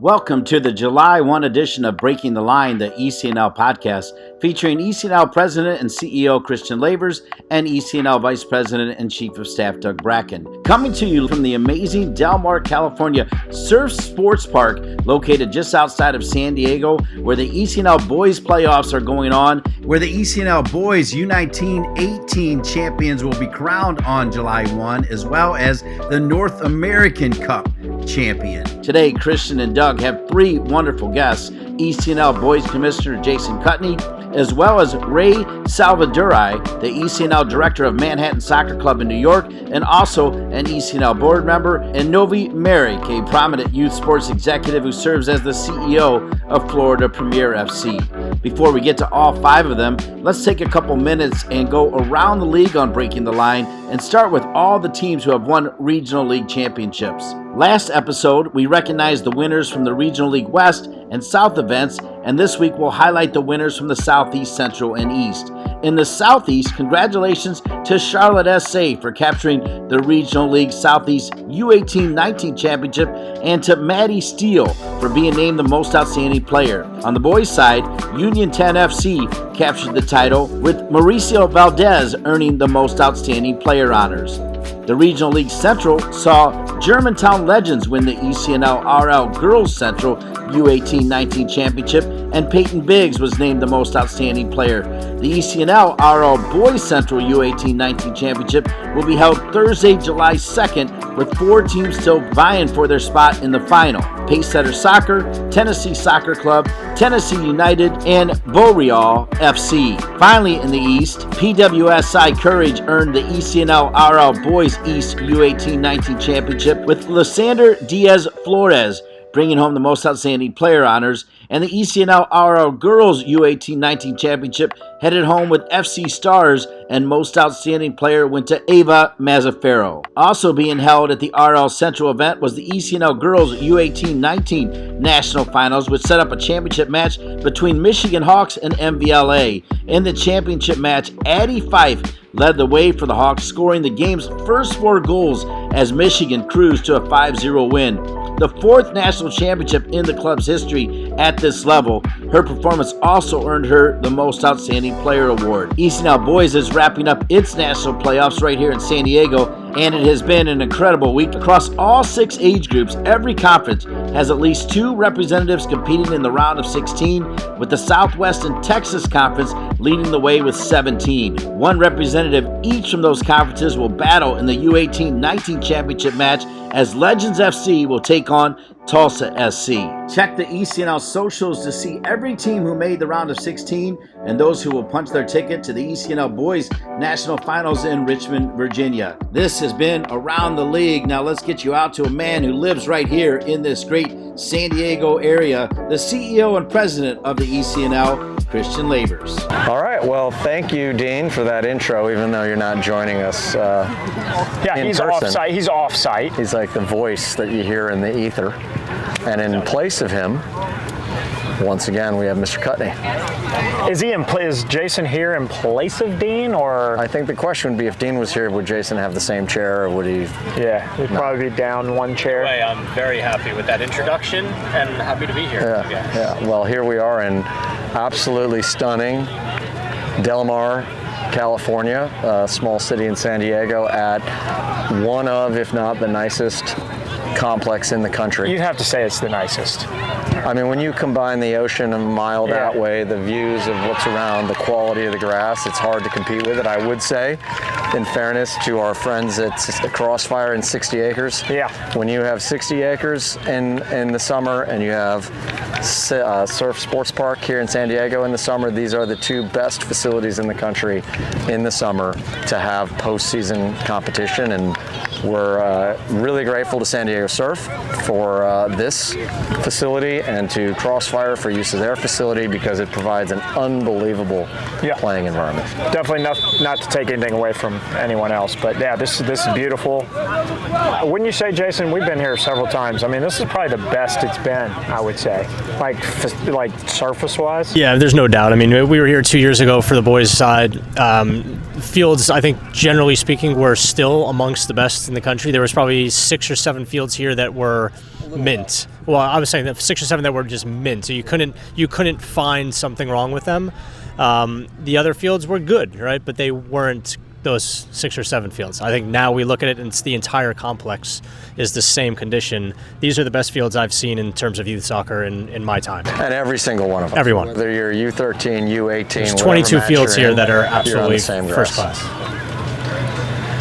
Welcome to the July 1 edition of Breaking the Line, the ECNL podcast, featuring ECNL President and CEO Christian Lavers and ECNL Vice President and Chief of Staff Doug Bracken. Coming to you from the amazing Del Mar, California Surf Sports Park, located just outside of San Diego, where the ECNL Boys Playoffs are going on, where the ECNL Boys U19-18 champions will be crowned on July 1, as well as the North American Cup champion. Today, Christian and Doug have three wonderful guests: ECNL Boys Commissioner Jason Kutney, as well as Ray Selvadurai, the ECNL Director of Manhattan Soccer Club in New York, and also an ECNL board member, and Novi Maric, a prominent youth sports executive who serves as the CEO of Florida Premier FC. Before we get to all five of them, let's take a couple minutes and go around the league on Breaking the Line and start with all the teams who have won Regional League championships. Last episode, we recognized the winners from the Regional League West and South events, and this week we'll highlight the winners from the Southeast, Central, and East. In the Southeast, congratulations to Charlotte SC for capturing the Regional League Southeast U18-19 championship, and to Maddie Steele for being named the most outstanding player. On the boys' side, Union 10 FC captured the title, with Mauricio Valdez earning the most outstanding player honors. The Regional League Central saw Germantown Legends win the ECNL RL Girls Central U18-19 championship, and Peyton Biggs was named the most outstanding player. The ECNL RL Boys Central U18-19 championship will be held Thursday, July 2nd, with four teams still vying for their spot in the final: Pacesetter Soccer, Tennessee Soccer Club, Tennessee United, and Boreal FC. Finally, in the East, PWSI Courage earned the ECNL RL Boys East U18-19 championship, with Lysander Diaz Flores bringing home the most outstanding player honors, and the ECNL RL Girls U18-19 championship headed home with FC Stars, and most outstanding player went to Ava Mazzaferro. Also being held at the RL Central event was the ECNL Girls U18-19 National Finals, which set up a championship match between Michigan Hawks and MVLA. In the championship match, Addie Fife led the way for the Hawks, scoring the game's first four goals as Michigan cruised to a 5-0 win. The fourth national championship in the club's history at this level, her performance also earned her the Most Outstanding Player Award. ECNL Boys is wrapping up its national playoffs right here in San Diego, and it has been an incredible week. Across all six age groups, every conference has at least two representatives competing in the round of 16, with the Southwest and Texas Conference leading the way with 17. One representative each from those conferences will battle in the U18-19 championship match, as Legends FC will take on Tulsa SC. Check the ECNL socials to see every team who made the round of 16 and those who will punch their ticket to the ECNL Boys National Finals in Richmond, Virginia. This has been Around the League. Now let's get you out to a man who lives right here in this great San Diego area, the CEO and President of the ECNL, Christian Lavers. All right, well, thank you, Dean, for that intro, even though you're not joining us in he's person. off-site. He's off-site. He's like the voice that you hear in the ether. And in place of him, once again, we have Mr. Kutney. Is Jason here in place of Dean, or? I think the question would be, if Dean was here, would Jason have the same chair, or would he? Yeah, he'd probably be down one chair. Anyway, I'm very happy with that introduction and happy to be here. Yeah. Well, here we are in absolutely stunning Del Mar, California, a small city in San Diego, at one of, if not the nicest complex in the country. You'd have to say it's the nicest. I mean, when you combine the ocean a mile that way, the views of what's around, the quality of the grass, it's hard to compete with it, I would say, in fairness to our friends at the Crossfire in 60 acres. Yeah. When you have 60 acres in the summer, and you have Surf Sports Park here in San Diego in the summer, these are the two best facilities in the country in the summer to have postseason competition, and we're really grateful to San Diego Surf for this facility, and to Crossfire for use of their facility, because it provides an unbelievable playing environment. Definitely not to take anything away from anyone else, but yeah, this is beautiful. Wouldn't you say, Jason, we've been here several times. I mean, this is probably the best it's been, I would say, like surface-wise. Yeah, there's no doubt. I mean, we were here 2 years ago for the boys' side. Fields, I think, generally speaking, were still amongst the best in the country. There was probably 6 or 7 fields here that were mint. Well, I was saying that 6 or 7 that were just mint, so you couldn't find something wrong with them. The other fields were good, right? But they weren't those 6 or 7 fields. I think now we look at it and it's the entire complex is the same condition. These are the best fields I've seen in terms of youth soccer in my time. And every single one of them. Everyone. Whether you're U13, U18, there's 22 fields here that are absolutely first class.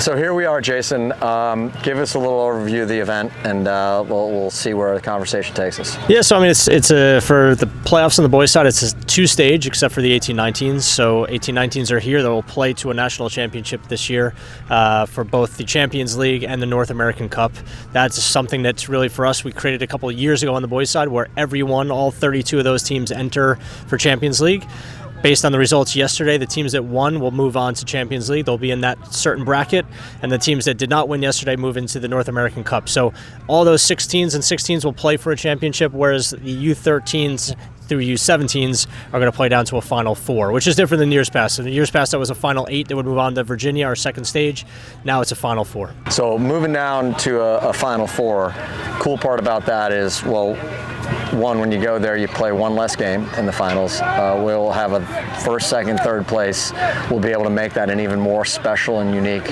So here we are, Jason. Give us a little overview of the event, and we'll see where the conversation takes us. Yeah, so I mean, it's for the playoffs on the boys' side, it's a 2-stage, except for the 18-19s. So 18-19s are here. They will play to a national championship this year for both the Champions League and the North American Cup. That's something that's really for us. We created a couple of years ago on the boys' side, where all 32 of those teams enter for Champions League. Based on the results yesterday, the teams that won will move on to Champions League. They'll be in that certain bracket, and the teams that did not win yesterday move into the North American Cup. So all those 16s and 16s will play for a championship, whereas the U13s through U17s are going to play down to a Final Four, which is different than years past. In the years past, that was a Final 8 that would move on to Virginia, our second stage. Now it's a Final Four. So moving down to a Final Four, cool part about that is, well, one, when you go there, you play one less game in the finals. We'll have a first, second, third place. We'll be able to make that an even more special and unique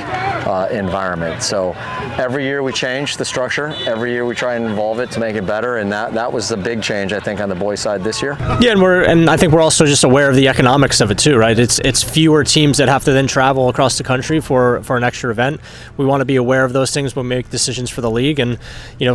environment. So every year we change the structure. Every year we try and involve it to make it better, and that was the big change, I think, on the boys' side this year. Yeah, and I think we're also just aware of the economics of it too, right? It's fewer teams that have to then travel across the country for an extra event. We want to be aware of those things when we make decisions for the league, and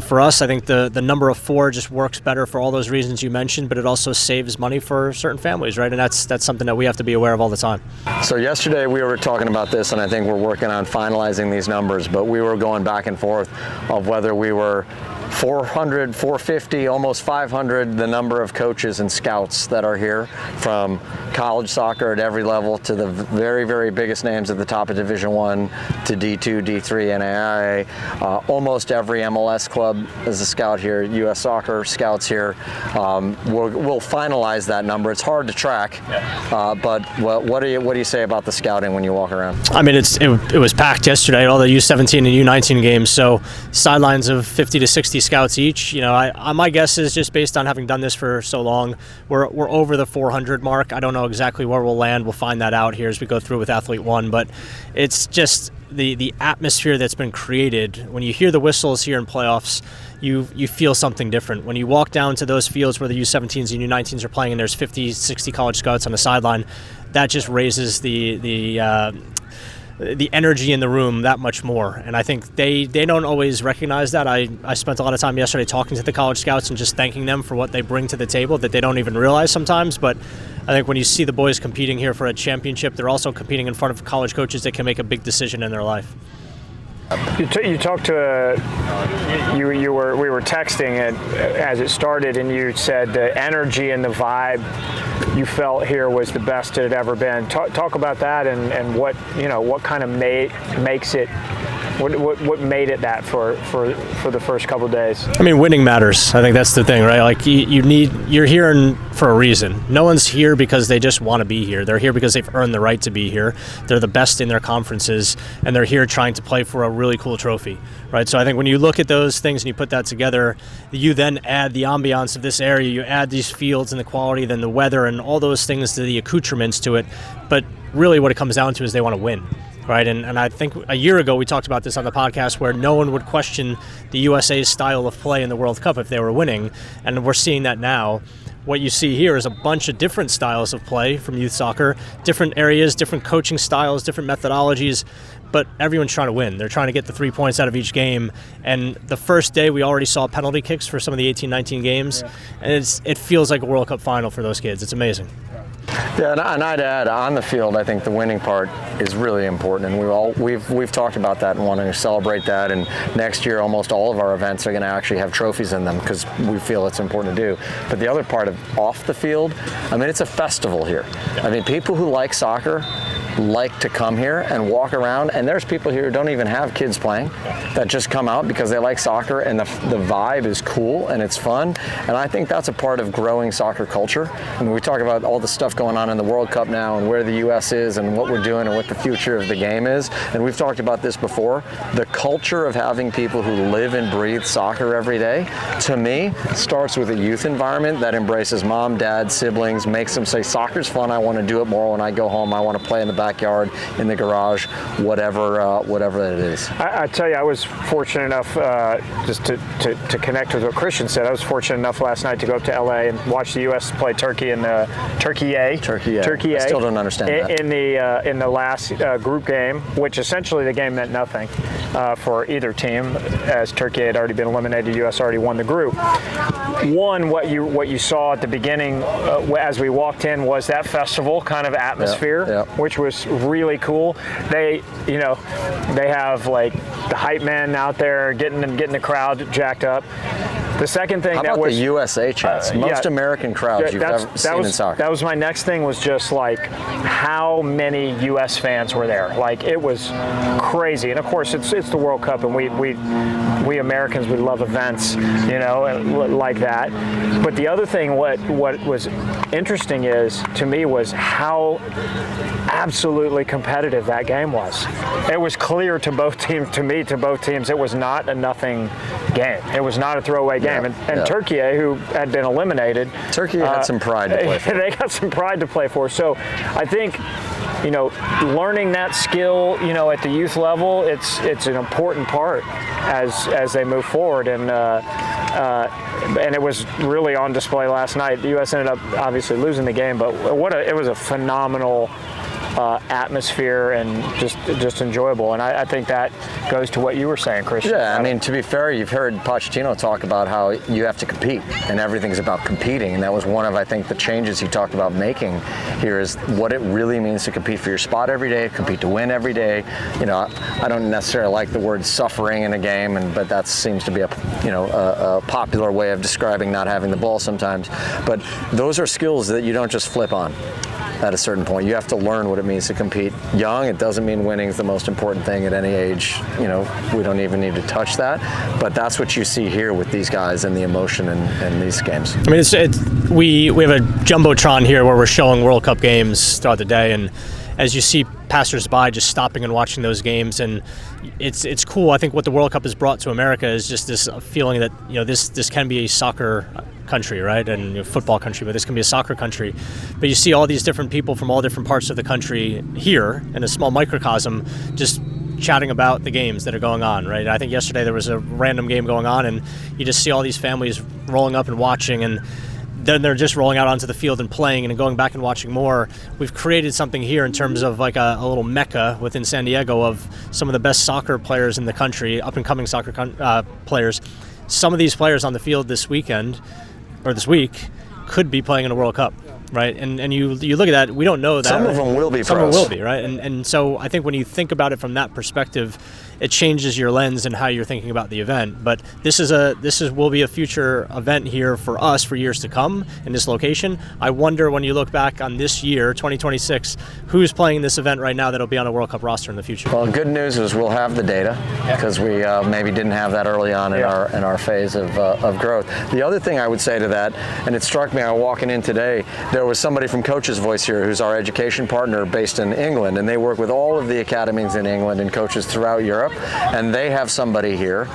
for us, I think the number of 4 just works better for all those reasons you mentioned, but it also saves money for certain families, right? And that's something that we have to be aware of all the time. So yesterday we were talking about this, and I think we're working on finalizing these numbers, but we were going back and forth of whether we were 400, 450, almost 500, the number of coaches and scouts that are here, from college soccer at every level to the very, very biggest names at the top of Division I to D2, D3, NAIA. Almost every MLS club is a scout here. U.S. Soccer scouts here. We'll finalize that number. It's hard to track, but what do you say about the scouting when you walk around? I mean, it was packed yesterday, all the U17 and U19 games, so sidelines of 50 to 60 scouts each. My guess is, just based on having done this for so long, we're over the 400 mark. I don't know exactly where we'll land. We'll find that out here as we go through with Athlete 1, but it's just the atmosphere that's been created. When you hear the whistles here in playoffs, you feel something different. When you walk down to those fields where the U17s and U19s are playing and there's 50, 60 college scouts on the sideline, that just raises the energy in the room that much more. And I think they don't always recognize that. I spent a lot of time yesterday talking to the college scouts and just thanking them for what they bring to the table that they don't even realize sometimes. But I think when you see the boys competing here for a championship, they're also competing in front of college coaches that can make a big decision in their life. You talked to we were texting it as it started, and you said the energy and the vibe you felt here was the best it had ever been. Talk about that and what kind of makes it. What made it that for the first couple of days? I mean, winning matters. I think that's the thing, right? Like you're here for a reason. No one's here because they just want to be here. They're here because they've earned the right to be here. They're the best in their conferences, and they're here trying to play for a really cool trophy, right? So I think when you look at those things and you put that together, you then add the ambiance of this area, you add these fields and the quality, then the weather and all those things, to the accoutrements to it. But really what it comes down to is they want to win. Right, and I think a year ago we talked about this on the podcast, where no one would question the USA's style of play in the World Cup if they were winning, and we're seeing that now. What you see here is a bunch of different styles of play from youth soccer, different areas, different coaching styles, different methodologies, but everyone's trying to win. They're trying to get the 3 points out of each game, and the first day we already saw penalty kicks for some of the 18-19 games, and it feels like a World Cup final for those kids. It's amazing. Yeah, and I'd add, on the field, I think the winning part is really important, and we've talked about that and wanting to celebrate that. And next year, almost all of our events are going to actually have trophies in them because we feel it's important to do. But the other part of off the field, I mean, it's a festival here. I mean, people who like soccer like to come here and walk around, and there's people here who don't even have kids playing that just come out because they like soccer, and the vibe is cool and it's fun. And I think that's a part of growing soccer culture. I mean, we talk about all the stuff going on in the World Cup now and where the U.S. is and what we're doing and what the future of the game is, and we've talked about this before. The culture of having people who live and breathe soccer every day, to me, starts with a youth environment that embraces mom, dad, siblings, makes them say, soccer's fun, I want to do it more when I go home, I want to play in the backyard, in the garage, whatever that is. I tell you, I was fortunate enough, just to connect with what Christian said, I was fortunate enough last night to go up to LA and watch the U.S. play Turkey in the Turkey A. I still don't understand that. In the last group game, which essentially the game meant nothing for either team, as Turkey had already been eliminated, the U.S. already won the group. One, what you saw at the beginning as we walked in was that festival kind of atmosphere, which was really cool. They have like the hype men out there getting the crowd jacked up. The second thing that was the USA chants, most American crowds you've ever seen in soccer. That was my next thing, was just like how many U.S. fans were there. Like, it was crazy. And of course, it's the World Cup, and we Americans, we love events, like that. But the other thing, what was interesting to me was how absolutely competitive that game was. It was clear to both teams, it was not a nothing game. It was not a throwaway game. And Turkey, who had been eliminated, had some pride to play for. They got some pride to play for. So I think, learning that skill, at the youth level, it's an important part as they move forward. And it was really on display last night. The U.S. ended up obviously losing the game, but it was a phenomenal atmosphere and just enjoyable. And I think that goes to what you were saying, Christian. Yeah, I mean, to be fair, you've heard Pochettino talk about how you have to compete and everything's about competing. And that was one of, I think, the changes he talked about making here, is what it really means to compete for your spot every day, compete to win every day. I don't necessarily like the word suffering in a game, but that seems to be a popular way of describing not having the ball sometimes. But those are skills that you don't just flip on. At a certain point, you have to learn what it means to compete young. It doesn't mean winning is the most important thing at any age. We don't even need to touch that. But that's what you see here with these guys and the emotion in these games. I mean, we have a jumbotron here where we're showing World Cup games throughout the day, and as you see passersby just stopping and watching those games, and it's cool. I think what the World Cup has brought to America is just this feeling that this can be a soccer country, right, and football country, but this can be a soccer country. But you see all these different people from all different parts of the country here in a small microcosm, just chatting about the games that are going on, right? I think yesterday there was a random game going on, and you just see all these families rolling up and watching, and then they're just rolling out onto the field and playing and going back and watching more. We've created something here in terms of like a little mecca within San Diego of some of the best soccer players in the country, up-and-coming soccer players. Some of these players on the field this weekend, or this week, could be playing in a World Cup, right? And you look at that, we don't know that. Some of them will be pros. Some of them will be, right? And so I think when you think about it from that perspective, it changes your lens and how you're thinking about the event. But this will be a future event here for us for years to come in this location. I wonder, when you look back on this year, 2026, who's playing this event right now that'll be on a World Cup roster in the future? Well, good news is we'll have the data, because we maybe didn't have that early on in our phase of growth. The other thing I would say to that, and it struck me, I was walking in today, there was somebody from Coach's Voice here who's our education partner based in England, and they work with all of the academies in England and coaches throughout Europe, and they have somebody here.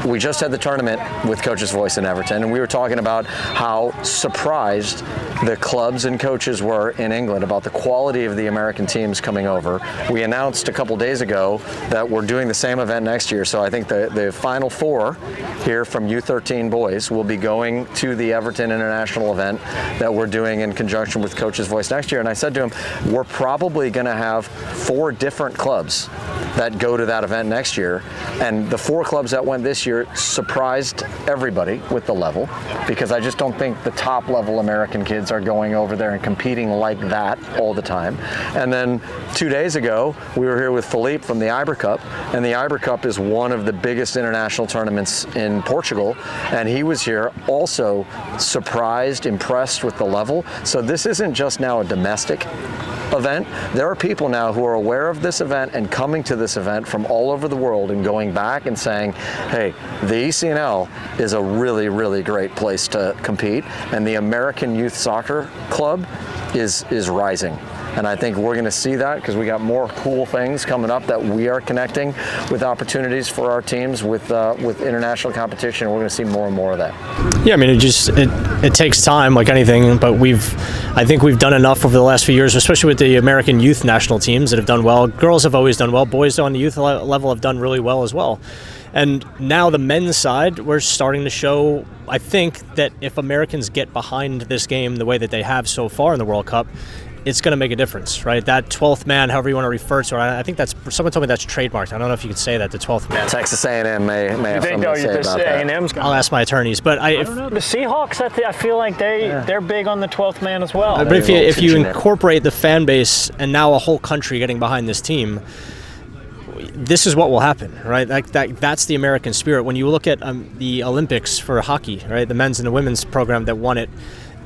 We just had the tournament with Coach's Voice in Everton, and we were talking about how surprised the clubs and coaches were in England about the quality of the American teams coming over. We announced a couple days ago that we're doing the same event next year, so I think the final four here from U13 boys will be going to the Everton International event that we're doing in conjunction with Coach's Voice next year. And I said to him, we're probably going to have 4 different clubs that go to that event next year, and the 4 clubs that went this year surprised everybody with the level, because I just don't think the top level American kids are going over there and competing like that all the time. And then 2 days ago we were here with Philippe from the Ibra Cup, and the Ibra Cup is one of the biggest international tournaments in Portugal, and he was here also surprised, impressed with the level. So this isn't just now a domestic event. There are people now who are aware of this event and coming to this event from all over the world and going back and saying, hey, the ECNL is a really, really great place to compete, and the American Youth Soccer Club is rising. And I think we're going to see that because we got more cool things coming up that we are connecting with opportunities for our teams with international competition. We're going to see more and more of that. Yeah, I mean, it takes time like anything, but I think we've done enough over the last few years, especially with the American youth national teams that have done well. Girls have always done well. Boys on the youth level have done really well as well. And now the men's side, we're starting to show, I think, that if Americans get behind this game the way that they have so far in the World Cup, it's going to make a difference, right? That 12th man, however you want to refer to it, I think someone told me that's trademarked. I don't know if you could say that, the 12th man. Texas A&M may have something to say about that. I'll ask my attorneys, but I don't know. The Seahawks, I feel like they're big on the 12th man as well. But if you incorporate the fan base and now a whole country getting behind this team, this is what will happen, right? That's the American spirit. When you look at the Olympics for hockey, right, the men's and the women's program that won it,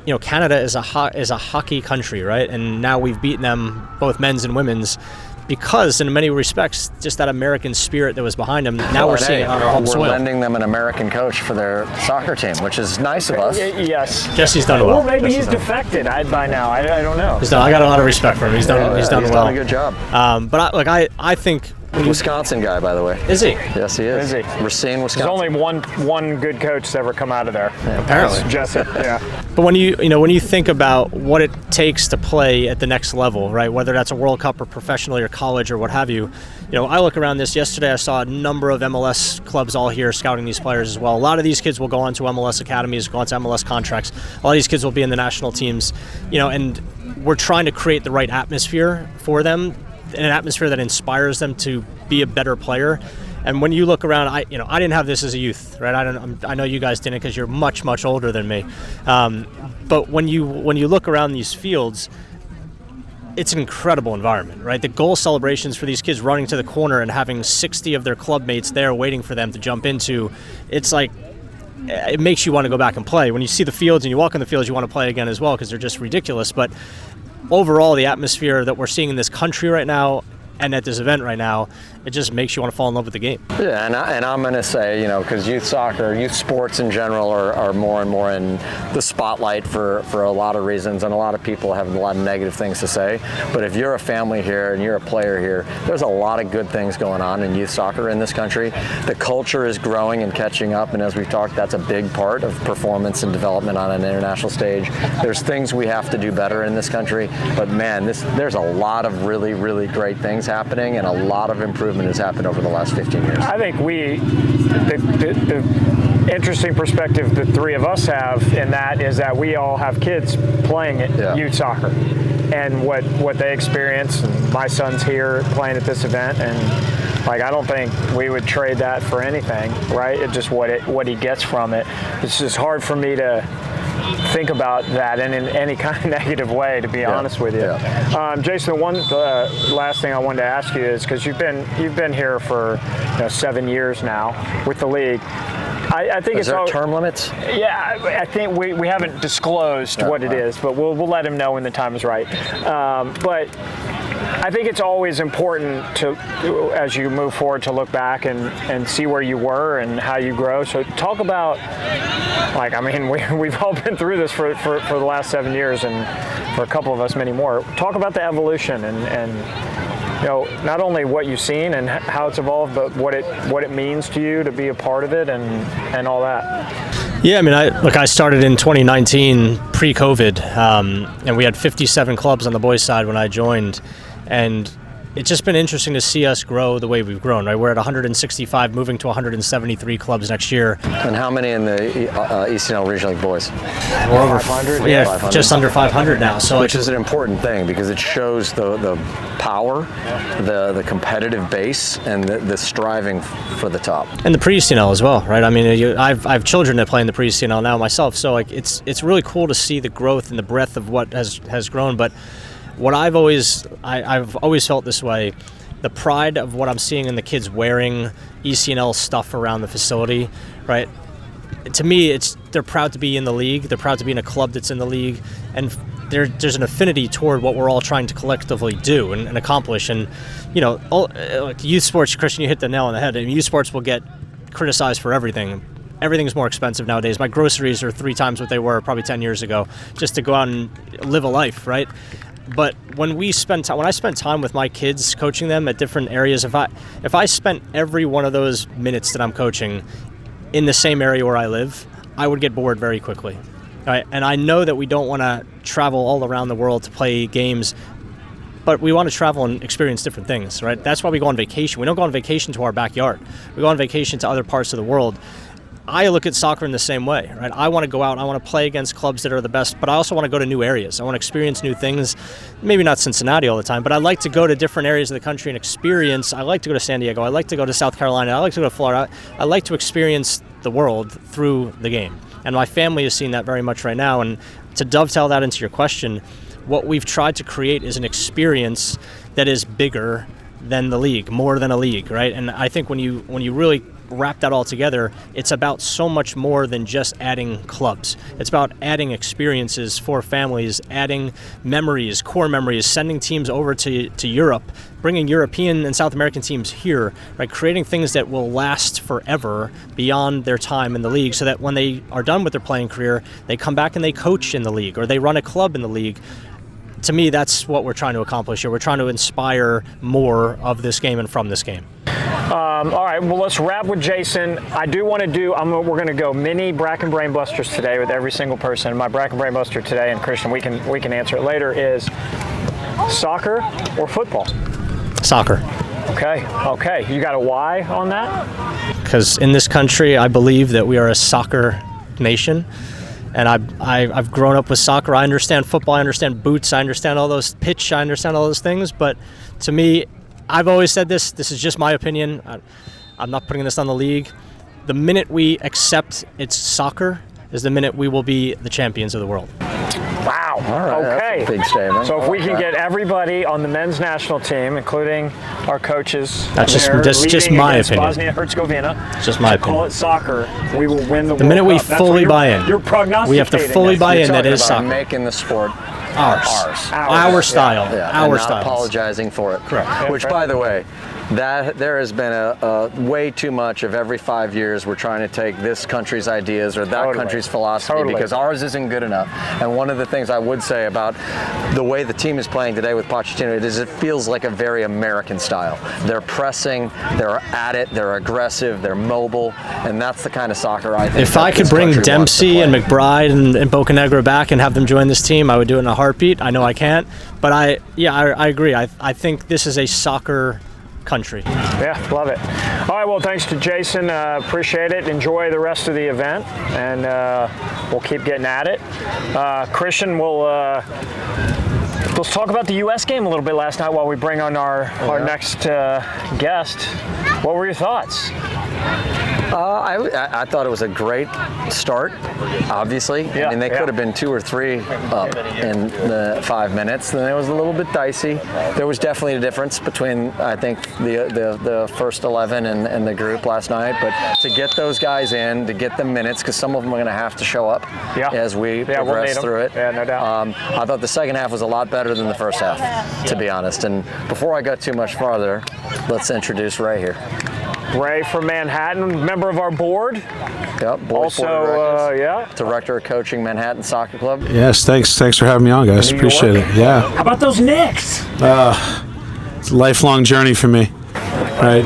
you know, Canada is a hockey country, right? And now we've beaten them, both men's and women's, because in many respects, just that American spirit that was behind them. Now we're seeing it on our home soil. We're lending them an American coach for their soccer team, which is nice of us. Yes. Jesse's done well. Well, maybe he's defected by now. I don't know. I got a lot of respect for him. He's done well. He's done a good job. But I think. Wisconsin guy, by the way. Is he? Yes, he is. Is he? Racine, Wisconsin. There's only one good coach that's ever come out of there. Yeah, apparently. That's Jesse. Yeah. But when you think about what it takes to play at the next level, right? Whether that's a World Cup or professionally or college or what have you, I look around this. Yesterday, I saw a number of MLS clubs all here scouting these players as well. A lot of these kids will go on to MLS academies, go on to MLS contracts. A lot of these kids will be in the national teams, and we're trying to create the right atmosphere for them, an atmosphere that inspires them to be a better player. And when you look around, I didn't have this as a youth, right? I know you guys didn't because you're much, much older than me. But when you look around these fields, it's an incredible environment, right? The goal celebrations for these kids running to the corner and having 60 of their club mates there waiting for them to jump into, it's like, it makes you want to go back and play. When you see the fields and you walk in the fields, you want to play again as well because they're just ridiculous. But overall, the atmosphere that we're seeing in this country right now and at this event right now, it just makes you want to fall in love with the game. Yeah, and I'm going to say, because youth soccer, youth sports in general are more and more in the spotlight for a lot of reasons, and a lot of people have a lot of negative things to say. But if you're a family here and you're a player here, there's a lot of good things going on in youth soccer in this country. The culture is growing and catching up, and as we've talked, that's a big part of performance and development on an international stage. There's things we have to do better in this country, but man, there's a lot of really, really great things happening, and a lot of improvement has happened over the last 15 years. I think the interesting perspective the three of us have in that is that we all have kids playing at youth soccer, and what they experience. And my son's here playing at this event, and I don't think we would trade that for anything, right? It's just what he gets from it. It's just hard for me to think about that in any kind of negative way, to be honest with you. Yeah. Jason, the last thing I wanted to ask you is, because you've been here for 7 years now with the league. I think is there term limits? Yeah, I think we haven't disclosed what it is, but we'll let him know when the time is right. But I think it's always important to, as you move forward, to look back and see where you were and how you grow. So talk about, we've all been through this for the last 7 years, and for a couple of us, many more. Talk about the evolution and not only what you've seen and how it's evolved, but what it means to you to be a part of it and all that. Yeah, I started in 2019 pre-COVID, and we had 57 clubs on the boys' side when I joined, and it's just been interesting to see us grow the way we've grown, right? We're at 165, moving to 173 clubs next year. And how many in the ECNL Regional League boys? We're over 500. Yeah, 500. Just under 500 now. So which is an important thing because it shows the power, the competitive base, and the striving for the top. And the pre-ECNL as well, right? I've children that play in the pre-ECNL now myself, so it's really cool to see the growth and the breadth of what has grown. But what I've always felt this way, the pride of what I'm seeing in the kids wearing ECNL stuff around the facility, right? To me, they're proud to be in the league. They're proud to be in a club that's in the league. And there's an affinity toward what we're all trying to collectively do and accomplish. And, like youth sports, Christian, you hit the nail on the head. I mean, youth sports will get criticized for everything. Everything's more expensive nowadays. My groceries are 3 times what they were probably 10 years ago, just to go out and live a life, right? But when I spend time with my kids, coaching them at different areas, if I spent every one of those minutes that I'm coaching in the same area where I live, I would get bored very quickly. Right? And I know that we don't want to travel all around the world to play games, but we want to travel and experience different things, right? That's why we go on vacation. We don't go on vacation to our backyard. We go on vacation to other parts of the world. I look at soccer in the same way, right? I want to go out, I want to play against clubs that are the best, but I also want to go to new areas. I want to experience new things. Maybe not Cincinnati all the time, but I like to go to different areas of the country and experience. I like to go to San Diego. I like to go to South Carolina. I like to go to Florida. I like to experience the world through the game. And my family is seeing that very much right now. And to dovetail that into your question, what we've tried to create is an experience that is bigger than the league, more than a league, right? And I think when you really wrap that all together, it's about so much more than just adding clubs. It's about adding experiences for families, adding memories, core memories, sending teams over to Europe, bringing European and South American teams here, right? Creating things that will last forever beyond their time in the league, so that when they are done with their playing career, they come back and they coach in the league or they run a club in the league. To me, that's what we're trying to accomplish here. We're trying to inspire more of this game and from this game. All right, well, let's wrap with Jason. I do want to we're going to go mini Bracken Brain Busters today with every single person. My Bracken Brain Buster today, and Christian, we can answer it later, is soccer or football? Soccer. Okay. You got a why on that? Because in this country, I believe that we are a soccer nation. And I've grown up with soccer. I understand football. I understand boots. I understand all those pitch. I understand all those things. But to me, I've always said this. This is just my opinion. I'm not putting this on the league. The minute we accept it's soccer is the minute we will be the champions of the world. Wow. All right, okay. that's a big statement. So if we can get everybody on the men's national team, including our coaches, that's just my opinion. Bosnia-Herzegovina, just my opinion. Call it soccer. We will win the World minute we Cup. fully buy in. You're prognosticating. We have to fully buy in that is about soccer. Making the sport Ours. Our style. Yeah. Our and not apologizing for it. Correct. Yeah, which, by the way, that there has been a way too much of every 5 years we're trying to take this country's ideas or that country's philosophy because ours isn't good enough. And one of the things I would say about the way the team is playing today with Pochettino is it feels like a very American style. They're pressing, they're at it, they're aggressive, they're mobile, and that's the kind of soccer I think. If I could bring Dempsey and McBride and Bocanegra back and have them join this team, I would do it in a heartbeat. I know I can't, but I agree. I think this is a soccer country. Yeah, love it. All right, well, thanks to Jason. Appreciate it. Enjoy the rest of the event, and we'll keep getting at it. Christian, let's talk about the U.S. game a little bit last night while we bring on our next guest. What were your thoughts? I thought it was a great start, obviously. Yeah, I mean, they could have been 2 or 3 up in the 5 minutes. Then it was a little bit dicey. There was definitely a difference between, I think, the first 11 and the group last night. But to get those guys in, to get the minutes, because some of them are going to have to show up as we progress through it. Yeah, no doubt. I thought the second half was a lot better than the first half, to be honest. And before I go too much farther, let's introduce Ray here. Ray from Manhattan, member of our board. Yep, Boys Director of Coaching, Manhattan Soccer Club. Yes, thanks for having me on, guys. Appreciate it. Yeah. How about those Knicks? It's a lifelong journey for me. Right,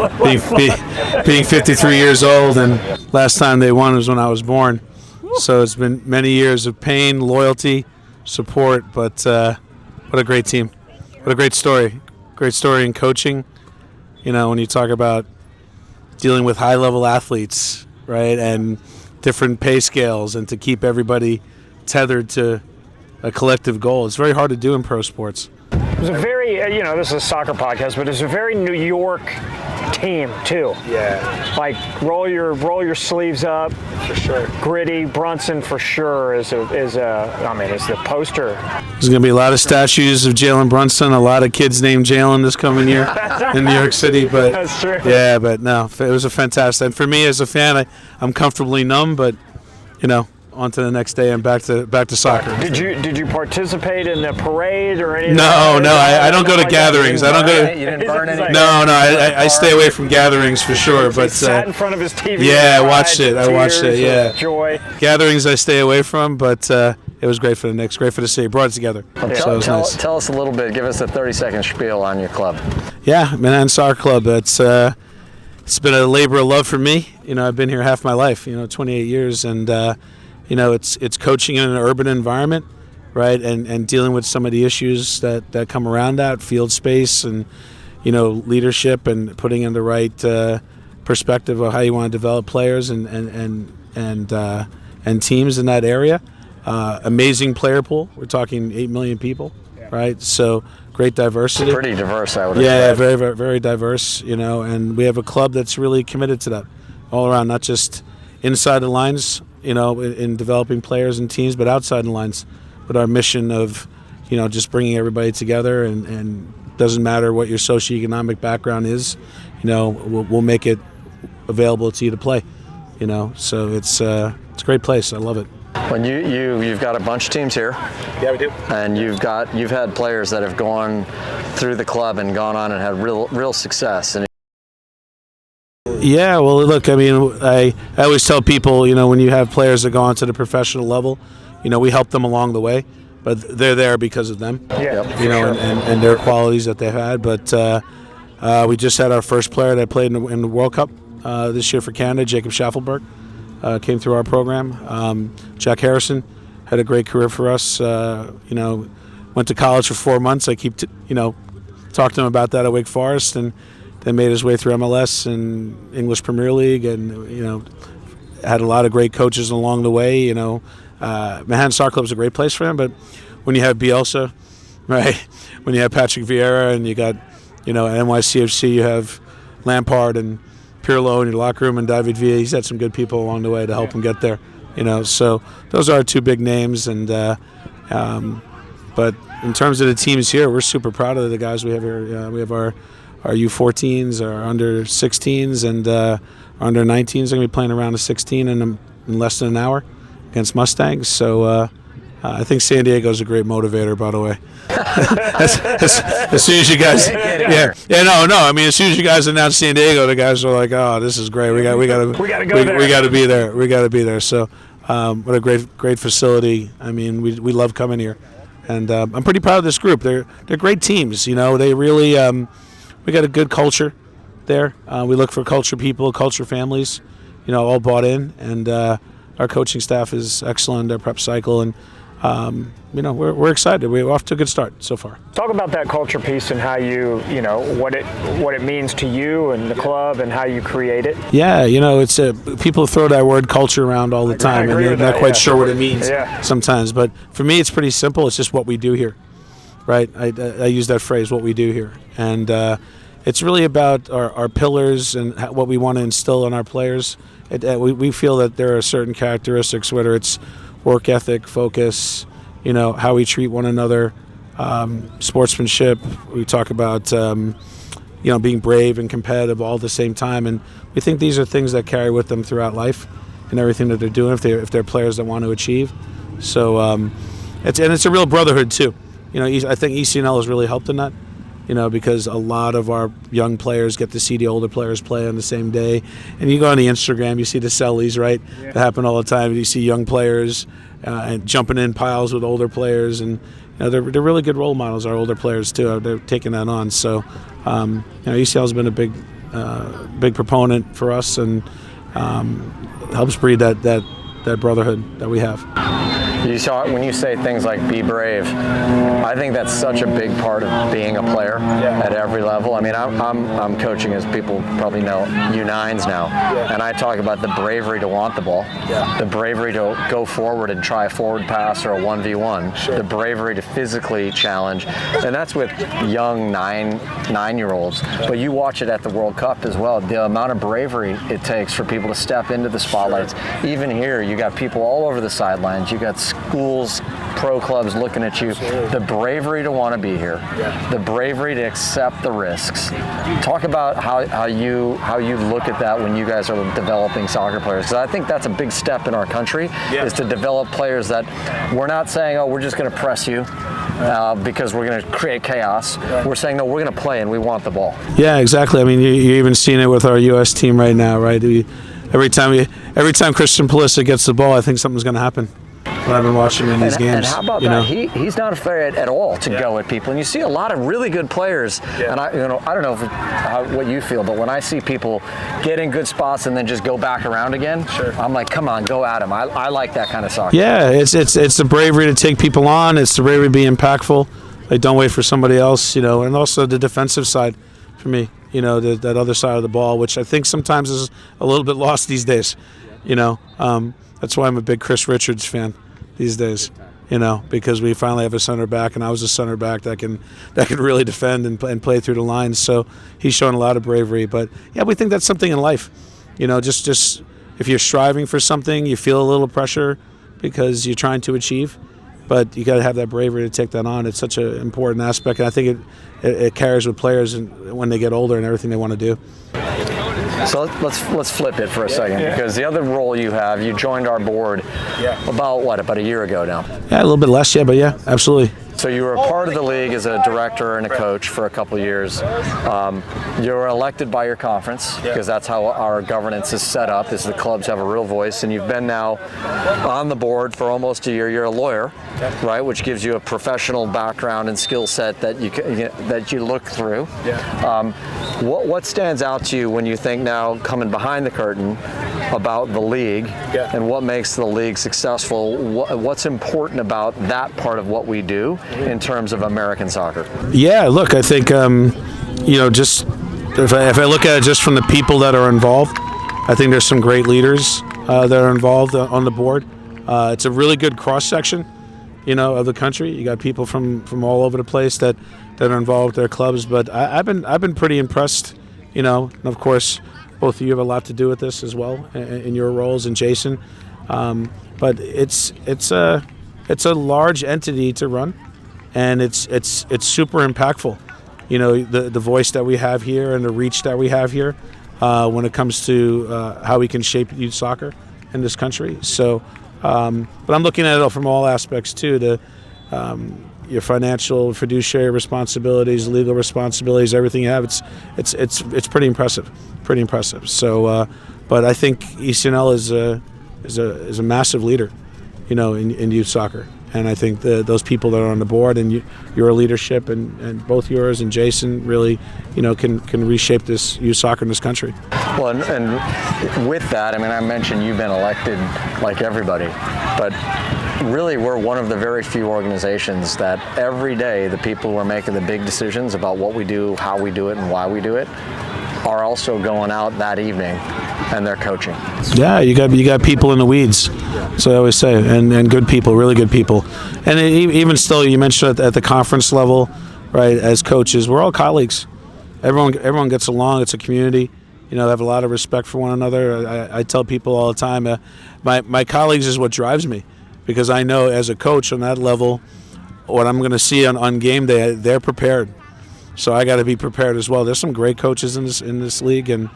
being 53 years old, and last time they won was when I was born. So it's been many years of pain, loyalty, support, but what a great team. What a great story. Great story in coaching. You know, when you talk about dealing with high-level athletes, right, and different pay scales, and to keep everybody tethered to a collective goal. It's very hard to do in pro sports. It was a very, this is a soccer podcast, but it's a very New York team too. Yeah. Like roll your sleeves up. For sure. Gritty. Brunson for sure is the poster. There's going to be a lot of statues of Jalen Brunson, a lot of kids named Jalen this coming year in New York City. But that's true. Yeah, but no, it was a fantastic. And for me as a fan, I'm comfortably numb, but on to the next day and back to soccer. Did you participate in the parade or anything? No, I don't go to gatherings. I don't go to. You didn't burn any. No, I stay away from gatherings for sure. But sat in front of his TV. Yeah, I watched it. Yeah, joy. Gatherings I stay away from, but it was great for the Knicks. Great for the city. Brought it together. So it was nice. Tell us a little bit. Give us a 30-second spiel on your club. Yeah, Manhattan Soccer Club. It's been a labor of love for me. I've been here half my life. 28 years, and it's coaching in an urban environment, right? And dealing with some of the issues that come around that, field space and leadership, and putting in the right perspective of how you want to develop players and teams in that area. Amazing player pool. We're talking 8 million people, right? So great diversity. Pretty diverse, I would Yeah, very, very, very diverse. And we have a club that's really committed to that, all around, not just inside the lines, in developing players and teams, but outside the lines, with our mission of, just bringing everybody together, and doesn't matter what your socioeconomic background is, we'll make it available to you to play, So it's a great place. I love it. When you've got a bunch of teams here. Yeah, we do. And you've had players that have gone through the club and gone on and had real success. And yeah, well, look, I always tell people, when you have players that go on to the professional level, we help them along the way, but they're there because of them. Yeah. And their qualities that they've had. But we just had our first player that played in the World Cup this year for Canada, Jacob Schaffelberg. Came through our program. Jack Harrison had a great career for us. Went to college for 4 months. I keep, talked to him about that at Wake Forest, and then made his way through MLS and English Premier League, and had a lot of great coaches along the way. Manhattan Soccer Club is a great place for him, but when you have Bielsa, right? When you have Patrick Vieira, and you got, at NYCFC, you have Lampard and Pirlo in your locker room, and David Villa. He's had some good people along the way to help him get there. So those are our two big names. And but in terms of the teams here, we're super proud of the guys we have here. We have our U14s, our under 16s, and our under 19s are going to be playing around a 16 in less than an hour against Mustangs. So I think San Diego is a great motivator, by the way. as soon as you guys, as soon as you guys announce San Diego, the guys are like, "Oh, this is great. We got to be there. We got to be there." So, what a great facility. We love coming here, and I'm pretty proud of this group. They're great teams. They really we got a good culture there. We look for culture people, culture families, all bought in, and our coaching staff is excellent. Our prep cycle, and we're excited. We're off to a good start so far. Talk about that culture piece and how what it means to you and the club and how you create it. Yeah, it's people throw that word culture around all the time, and they're not quite sure what it means sometimes. But for me, it's pretty simple. It's just what we do here, right? I use that phrase, what we do here, and it's really about our pillars and what we want to instill in our players. We feel that there are certain characteristics, whether it's work ethic, focus, how we treat one another, sportsmanship. We talk about, being brave and competitive all at the same time. And we think these are things that carry with them throughout life and everything that they're doing if they're players that want to achieve. So it's a real brotherhood too. I think ECNL has really helped in that. Because a lot of our young players get to see the older players play on the same day. And you go on the Instagram, you see the sellies, right? That happen all the time. You see young players and jumping in piles with older players. And they're really good role models, our older players, too. They're taking that on. So, ECNL has been a big proponent for us, and helps breed that brotherhood that we have. You saw it when you say things like "be brave." I think that's such a big part of being a player at every level. I'm coaching, as people probably know, U9s now, and I talk about the bravery to want the ball, the bravery to go forward and try a forward pass or a 1v1, the bravery to physically challenge, and that's with young nine-year-olds. But you watch it at the World Cup as well. The amount of bravery it takes for people to step into the spotlights. Even here, you got people all over the sidelines. You got schools, pro clubs looking at you, the bravery to want to be here, the bravery to accept the risks. Talk about how you look at that when you guys are developing soccer players, because I think that's a big step in our country, is to develop players that we're not saying, oh, we're just going to press you because we're going to create chaos. We're saying, no, we're going to play and we want the ball. Yeah, exactly. I mean, you're even seeing it with our U.S. team right now, right? Every time Christian Pulisic gets the ball, I think something's going to happen. When I've been watching him in these games. And how about that? He's not afraid at all to go at people. And you see a lot of really good players. And I don't know what you feel, but when I see people get in good spots and then just go back around again, I'm like, come on, go at him. I like that kind of soccer. Yeah, it's the bravery to take people on. It's the bravery to be impactful. Like, don't wait for somebody else, and also the defensive side for me, that other side of the ball, which I think sometimes is a little bit lost these days, That's why I'm a big Chris Richards fan these days, because we finally have a center back, and I was a center back that can really defend and play through the lines. So he's shown a lot of bravery. But yeah, we think that's something in life, just if you're striving for something, you feel a little pressure because you're trying to achieve, but you got to have that bravery to take that on. It's such an important aspect, and I think it carries with players when they get older and everything they want to do. So let's flip it for a second, because the other role you have, you joined our board about a year ago now. Yeah, a little bit less, but yeah, absolutely. So you were a part of the league as a director and a coach for a couple of years. You were elected by your conference, because that's how our governance is set up, is the clubs have a real voice, and you've been now on the board for almost a year. You're a lawyer, right, which gives you a professional background and skill set that you look through. What stands out to you when you think now, coming behind the curtain, about the league and what makes the league successful? What's important about that part of what we do in terms of American soccer? Yeah, look, I think just if I look at it just from the people that are involved, I think there's some great leaders that are involved on the board. It's a really good cross section, of the country. You got people from all over the place that are involved with their clubs. But I've been pretty impressed, and of course, both of you have a lot to do with this as well in your roles, and Jason. But it's a large entity to run, and it's super impactful. The voice that we have here and the reach that we have here when it comes to how we can shape youth soccer in this country. So, but I'm looking at it from all aspects too. Your financial, fiduciary responsibilities, legal responsibilities, everything you have. It's pretty impressive. Pretty impressive. So, but I think ECNL is a massive leader, in youth soccer. And I think those people that are on the board and your leadership and both yours and Jason really, can reshape this youth soccer in this country. Well, and with that, I mentioned you've been elected like everybody, but really we're one of the very few organizations that every day the people who are making the big decisions about what we do, how we do it, and why we do it are also going out that evening and they're coaching. Yeah, you got people in the weeds, so I always say, and good people, really good people. And even still, you mentioned at the conference level, right, as coaches, we're all colleagues. Everyone gets along. It's a community. They have a lot of respect for one another. I tell people all the time, my colleagues is what drives me, because I know as a coach on that level, what I'm going to see on game day, they're prepared. So I got to be prepared as well. There's some great coaches in this league, and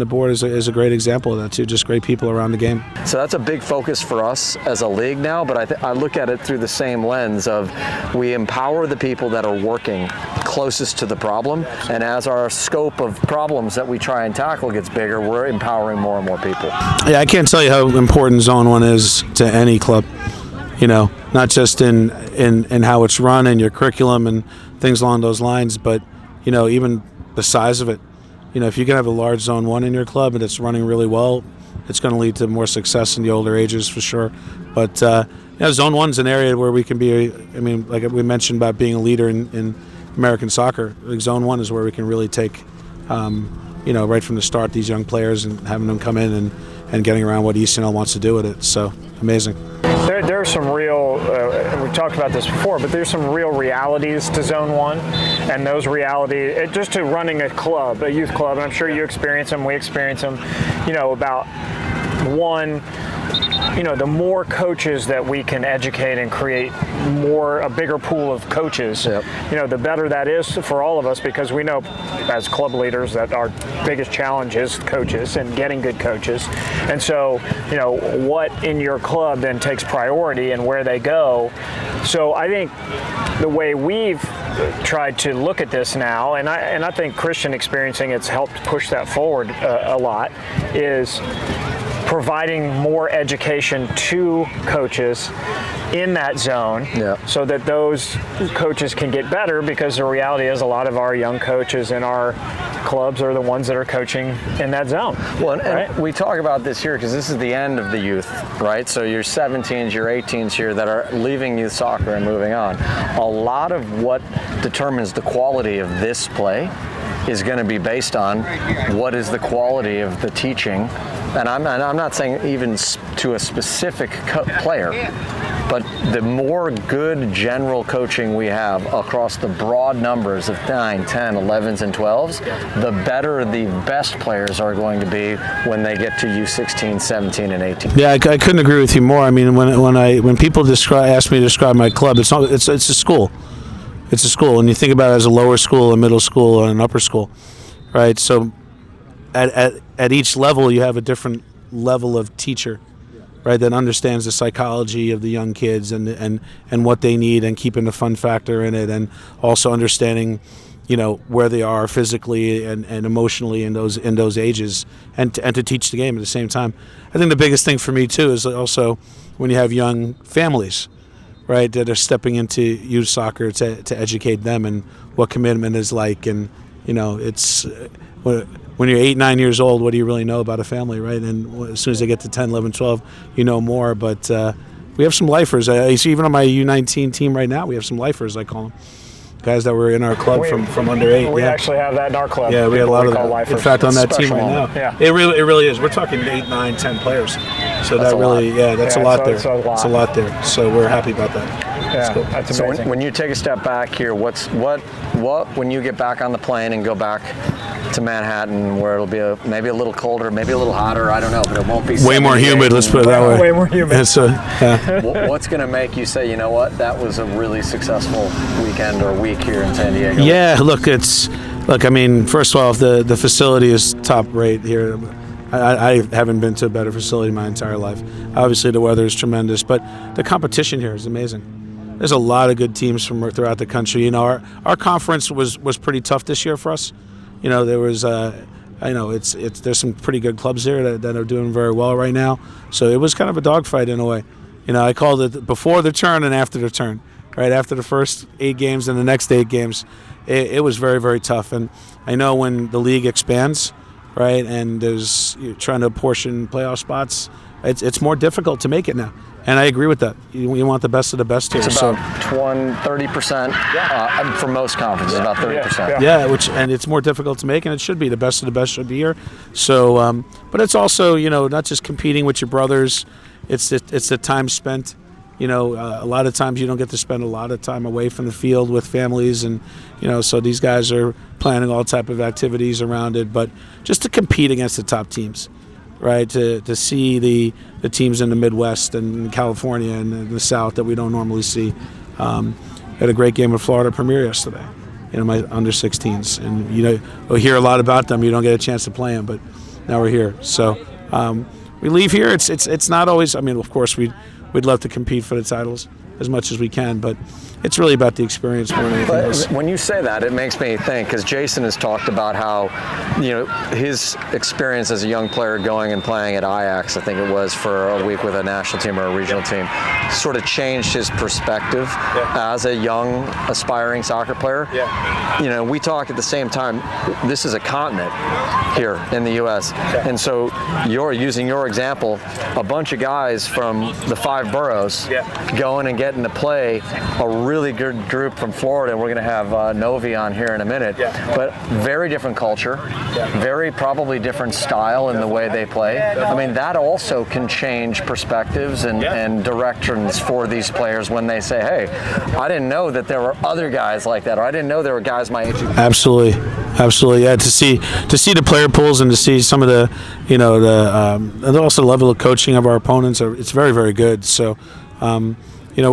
the board is a great example of that too. Just great people around the game. So that's a big focus for us as a league now. But I look at it through the same lens of we empower the people that are working closest to the problem, and as our scope of problems that we try and tackle gets bigger, we're empowering more and more people. Yeah, I can't tell you how important Zone 1 is to any club. Not just in how it's run and your curriculum and things along those lines, but even the size of it. If you can have a large Zone 1 in your club and it's running really well, it's going to lead to more success in the older ages for sure. But Zone 1 is an area where we can be, like we mentioned about being a leader in American soccer. Like Zone 1 is where we can really take, right from the start, these young players and having them come in and getting around what ECNL wants to do with it. So, amazing. There are some real, we've talked about this before, but there's some real realities to Zone 1, and those realities, just to running a club, a youth club, and I'm sure you experience them, we experience them, about one, the more coaches that we can educate and create a bigger pool of coaches, the better that is for all of us, because we know as club leaders that our biggest challenge is coaches and getting good coaches. And so, what in your club then takes priority and where they go. So I think the way we've tried to look at this now, and I think Christian experiencing it's helped push that forward a lot, is providing more education to coaches in that zone, so that those coaches can get better, because the reality is a lot of our young coaches in our clubs are the ones that are coaching in that zone. Well, and we talk about this here because this is the end of the youth, right? So your 17s, your 18s here that are leaving youth soccer and moving on. A lot of what determines the quality of this play is going to be based on what is the quality of the teaching. And I'm not saying even to a specific player, but the more good general coaching we have across the broad numbers of 9, 10, 11s, and 12s, the better the best players are going to be when they get to U16, 17, and 18. Yeah, I couldn't agree with you more. I mean, when people ask me to describe my club, it's a school. It's a school, and you think about it as a lower school, a middle school, and an upper school, right? So at each level, you have a different level of teacher, right, that understands the psychology of the young kids and what they need, and keeping the fun factor in it, and also understanding, where they are physically and emotionally in those ages, and to teach the game at the same time. I think the biggest thing for me too is also when you have young families, right, that are stepping into youth soccer to educate them and what commitment is like, and it's when you're 8, 9 years old, what do you really know about a family, right? And as soon as they get to 10, 11, 12, you know more. But we have some lifers. I see even on my U19 team right now, we have some lifers, I call them. Guys that were in our club from under 8. We actually have that in our club. Yeah, we had a lot of that. Lifers. In fact, on that team right now, it really is. We're talking 8, 9, 10 players. So that's that's a lot there. It's a lot there. So we're happy about that. Yeah, cool. That's amazing. So when you take a step back here, what when you get back on the plane and go back to Manhattan, where it'll be maybe a little colder, maybe a little hotter, I don't know, but it won't be way more humid. Let's put it that way. Way more humid. What's going to make you say, that was a really successful weekend or week here in San Diego? Yeah, look, I mean, first of all, the facility is top rate here. I haven't been to a better facility my entire life. Obviously, the weather is tremendous, but the competition here is amazing. There's a lot of good teams from throughout the country. Our conference was pretty tough this year for us. There was there's some pretty good clubs there that are doing very well right now. So it was kind of a dogfight in a way. I called it before the turn and after the turn. Right after the first 8 games and the next 8 games, it was very, very tough. And I know when the league expands, right, and you're trying to apportion playoff spots, it's more difficult to make it now. And I agree with that. You want the best of the best here. It's about 30% for most conferences, about 30%. Yeah, and it's more difficult to make, and it should be. The best of the best should be here. So, but it's also, not just competing with your brothers. It's the time spent. A lot of times you don't get to spend a lot of time away from the field with families, and so these guys are planning all type of activities around it. But just to compete against the top teams, right? To see the teams in the Midwest and California and in the South that we don't normally see. Had a great game with Florida Premier yesterday. My under 16s, and we'll hear a lot about them. You don't get a chance to play them, but now we're here. So we leave here. It's not always. I mean, of course we'd love to compete for the titles as much as we can, but it's really about the experience more than anything else. When you say that, it makes me think, because Jason has talked about how, his experience as a young player going and playing at Ajax, I think it was, for a week with a national team or a regional team, sort of changed his perspective as a young, aspiring soccer player. Yeah. We talk at the same time, this is a continent here in the U.S., and so you're using your example, a bunch of guys from the 5 boroughs going and getting to play a really good group from Florida, and we're going to have Novi on here in a minute, but very different culture, very probably different style in the way they play. I mean, that also can change perspectives and directions for these players when they say, hey, I didn't know that there were other guys like that, or I didn't know there were guys my age. Absolutely. absolutely. Yeah, to see the player pools and to see some of the, and also the level of coaching of our opponents, it's very, very good. So, we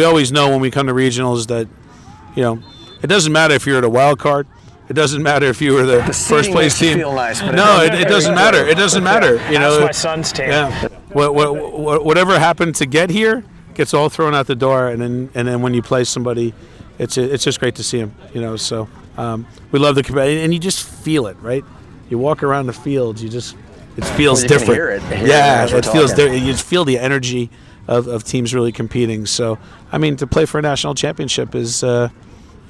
always know when we come to regionals that, it doesn't matter if you're at a wild card. It doesn't matter if you were the first place team. Feel nice, but it doesn't matter. It doesn't matter. That's my son's team. Yeah. Whatever happened to get here gets all thrown out the door, and then when you play somebody, it's just great to see them. So we love the competition, and you just feel it, right? You walk around the field, it feels different. Hear it. It feels different. You just feel the energy of teams really competing. So I mean, to play for a national championship is.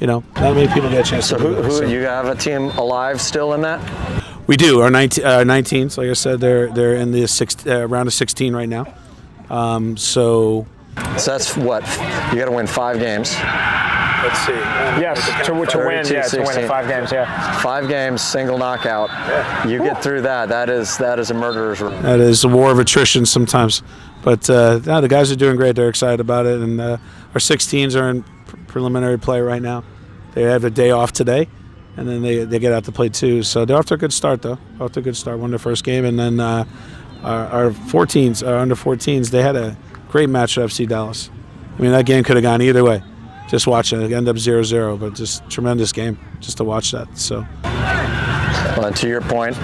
Not many people get a chance to do that. So you have a team alive still in that? We do. Our 19s, like I said, they're in the round of 16 right now. So that's what you got to win 5 games. Let's see. Yes, to win. Yeah, to win in 5 games. Yeah. 5 games, single knockout. You get through that. That is a murderer's room. That is a war of attrition sometimes. But the guys are doing great. They're excited about it, and our 16s are in preliminary play right now. They have a day off today, and then they get out to play 2. So they're off to a good start, though. Off to a good start. Won their first game, and then our 14s, our under 14s, they had a great match at FC Dallas. I mean, that game could have gone either way. Just watching it ended up 0-0, but just tremendous game just to watch that. So. Well, and to your point,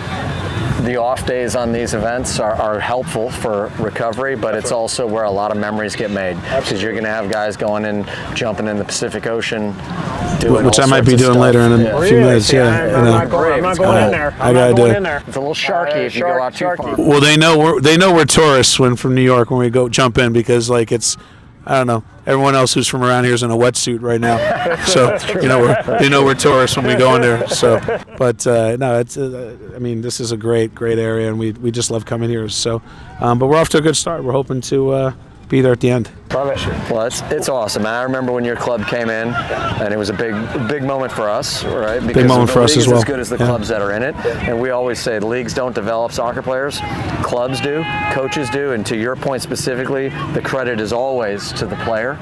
the off days on these events are helpful for recovery, but it's also where a lot of memories get made. Because you're going to have guys going and jumping in the Pacific Ocean, doing which I might be doing later in a few minutes. I'm not going in there. I gotta do it. It's a little sharky if you go out too far. Well, they know we're tourists from New York when we go jump in, because it's. I don't know. Everyone else who's from around here is in a wetsuit right now, so they know we're tourists when we go in there. So, but no, it's. I mean, this is a great area, and we just love coming here. So, but we're off to a good start. We're hoping to be there at the end. Well, it's awesome. And I remember when your club came in, and it was a big moment for us, right? Because big moment for us as well. As good as the clubs that are in it, and we always say leagues don't develop soccer players, clubs do, coaches do, and to your point specifically, the credit is always to the player.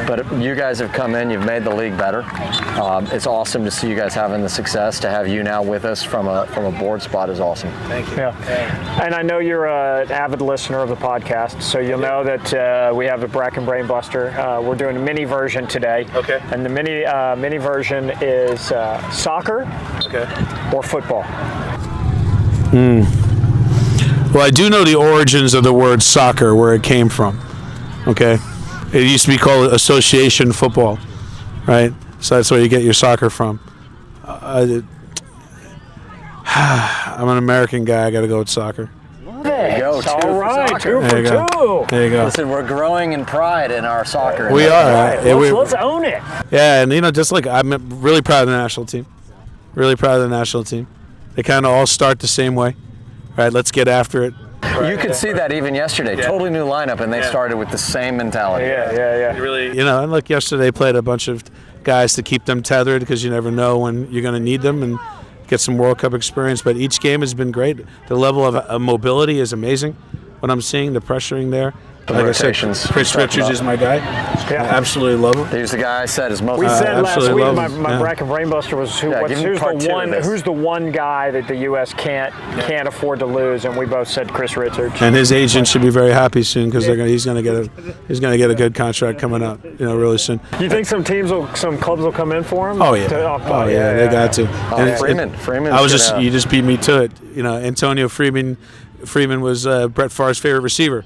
But you guys have come in, you've made the league better. It's awesome to see you guys having the success. To have you now with us from a board spot is awesome. Thank you. Yeah, and I know you're an avid listener of the podcast, so you'll know that we have a Bracken Brain Buster. We're doing a mini version today. Okay. And the mini version is soccer. Okay. Or football. Well, I do know the origins of the word soccer, where it came from. Okay. It used to be called association football, right? So that's where you get your soccer from. I'm an American guy. I got to go with soccer. There you go. All right, 2 for 2. There you go. Listen, we're growing in pride in our soccer. We are. Right. Let's own it. Yeah, and just like I'm really proud of the national team. Really proud of the national team. They kind of all start the same way. Right, let's get after it. You could see that even yesterday. Yeah. Totally new lineup, and they started with the same mentality. Yeah. Really, and look, yesterday they played a bunch of guys to keep them tethered, because you never know when you're going to need them, and get some World Cup experience. But each game has been great. The level of mobility is amazing. What I'm seeing, the pressuring there. Like rotations. I said, Chris Richards is my guy. Yeah. I absolutely love him. He's the guy I said is most. We said last week my yeah. Bracken Brainbuster was who's the one guy that the U.S. can't afford to lose, and we both said Chris Richards. And his agent should be very happy soon, because he's going to get a good contract coming up, really soon. You think some clubs will come in for him? Oh yeah. They got to. Freeman. You just beat me to it. Antonio Freeman was Brett Favre's favorite receiver.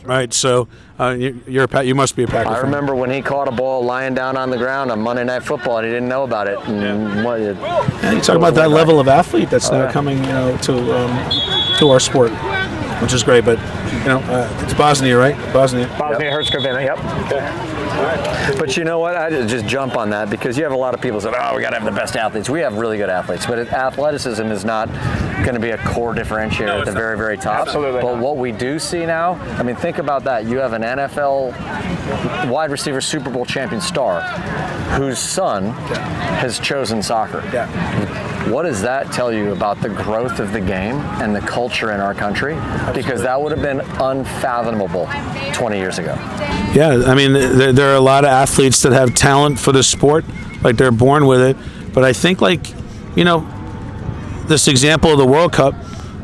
Right, so you must be a Packer fan. I remember when he caught a ball lying down on the ground on Monday Night Football, and he didn't know about it. And you talk about that level of athlete that's now coming, to our sport, which is great. But it's Bosnia, right? Bosnia-Herzegovina. Yep. Okay. But you know what? I just jump on that, because you have a lot of people say, we got to have the best athletes. We have really good athletes, but athleticism is not going to be a core differentiator at the very, very top. Absolutely. But what we do see now, I mean, think about that. You have an NFL wide receiver Super Bowl champion star whose son has chosen soccer. Yeah. What does that tell you about the growth of the game and the culture in our country? Because that would have been unfathomable 20 years ago. Yeah, I mean, there are a lot of athletes that have talent for the sport, like they're born with it. But I think, like, you know, this example of the World Cup,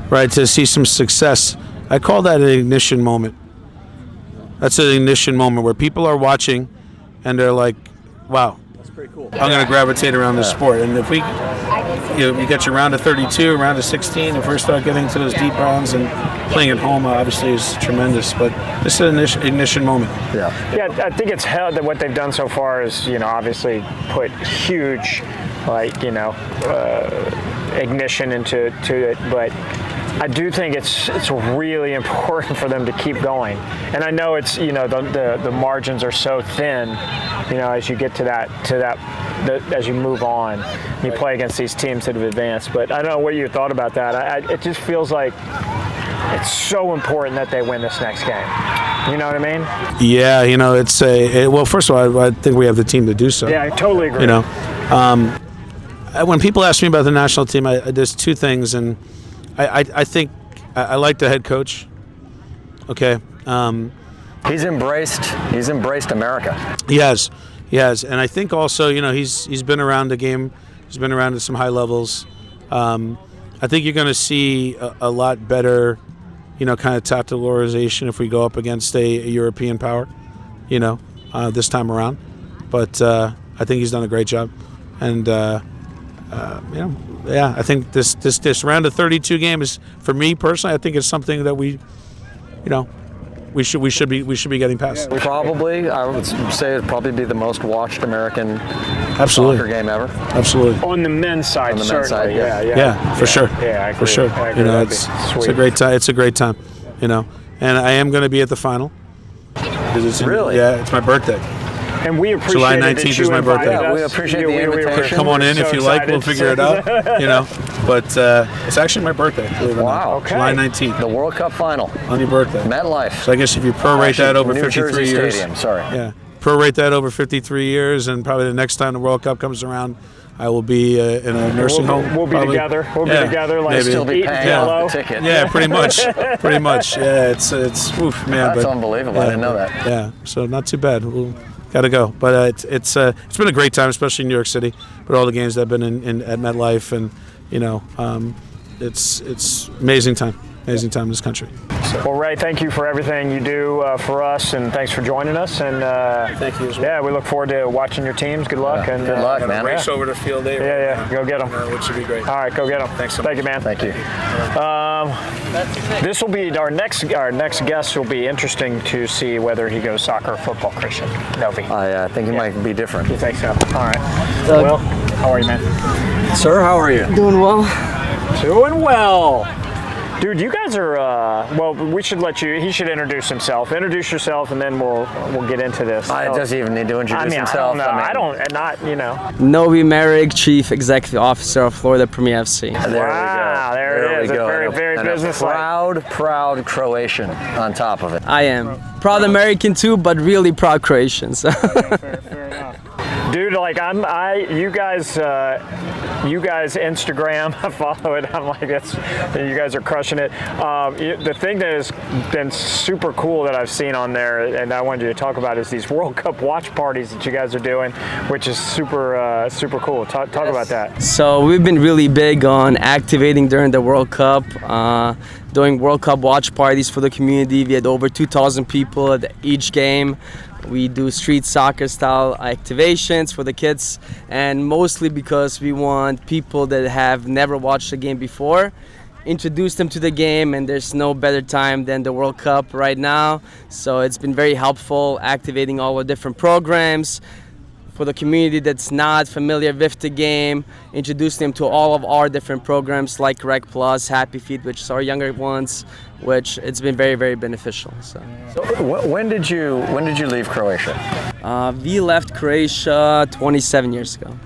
right, to see some success, I call that an ignition moment. That's an ignition moment where people are watching and they're like, wow, that's pretty cool. I'm going to gravitate around this sport. And if we, you get your round of 32, round of 16, if we start getting to those deep rounds and playing at home, obviously is tremendous. But this is an ignition moment. Yeah, I think it's held that what they've done so far is, you know, obviously put huge, like, you know, ignition into it, but I do think it's really important for them to keep going. And I know it's, you know, the margins are so thin, you know, as you get to that as you move on, you play against these teams that have advanced. But I don't know what you thought about that. It just feels like it's so important that they win this next game. You know what I mean? Yeah, you know, well, first of all, I think we have the team to do so. Yeah, I totally agree. You know, when people ask me about the national team, there's two things, and I think I like the head coach. Okay. He's embraced America. He has, and I think also, you know, he's been around the game. He's been around at some high levels. I think you're going to see a lot better, you know, kind of tacticalization if we go up against a European power, you know, this time around. But I think he's done a great job, and you know, yeah, I think this round of 32 game is, for me personally, I think it's something that we should be getting past. Probably, I would say it'd probably be the most watched American soccer game ever. Absolutely. On the men's side, on the certainly. men's side, yeah, for sure. Yeah, I agree. For sure. I agree. You know, it's a great time. It's a great time. You know, and I am going to be at the final. Really? Yeah, it's my birthday. And we appreciate July 19th is my birthday. Yeah, we appreciate the invitation. Come on in if you like. We'll figure it out. You know, but it's actually my birthday. Wow. Okay. July 19th. The World Cup final. On your birthday. MetLife. So I guess if you prorate that over New 53 Jersey years. Stadium, sorry. Yeah. Prorate that over 53 years, and probably the next time the World Cup comes around, I will be in a nursing home. We'll be together. We'll be together. Like maybe. Still be paying off the ticket. Yeah, pretty much. Pretty much. Yeah, it's oof, man. That's unbelievable. I didn't know that. Yeah, so not too bad. We'll got to go. But it's been a great time, especially in New York City. But all the games that have been at MetLife, and you know, it's amazing time. Amazing time in this country. Well, Ray, thank you for everything you do for us, and thanks for joining us. And thank you as well. Yeah, we look forward to watching your teams. Good luck. And good luck, man. Race over to field day. Yeah, go get them. Which should be great. All right, go get them. Thanks so much. Thank you, man. Thank you. This will be our next guest. Will be interesting to see whether he goes soccer or football. Christian Novi. I think he might be different. You think so? All right. Well, how are you, man? Sir, how are you? Doing well. Doing well. Dude, you guys are, well, we should let you, he should introduce himself. Introduce yourself, and then we'll get into this. Does he even need to introduce himself? I don't know. You know. Novi Maric, Chief Executive Officer of Florida Premier FC. There we go. There it is. We go. Very, very and business-like. Proud Croatian on top of it. I am. Proud American too, but really proud Croatian. So. Fair enough. Dude, like you guys Instagram, I follow it. I'm like, you guys are crushing it. The thing that has been super cool that I've seen on there, and I wanted you to talk about, is these World Cup watch parties that you guys are doing, which is super cool. Talk about that. So we've been really big on activating during the World Cup. Doing World Cup watch parties for the community. We had over 2,000 people at each game. We do street soccer style activations for the kids, and mostly because we want people that have never watched the game before, introduce them to the game, and there's no better time than the World Cup right now. So it's been very helpful activating all the different programs. For the community that's not familiar with the game, introduce them to all of our different programs like Rec Plus, Happy Feet, which is our younger ones, which it's been very, very beneficial. So when did you leave Croatia? We left Croatia 27 years ago.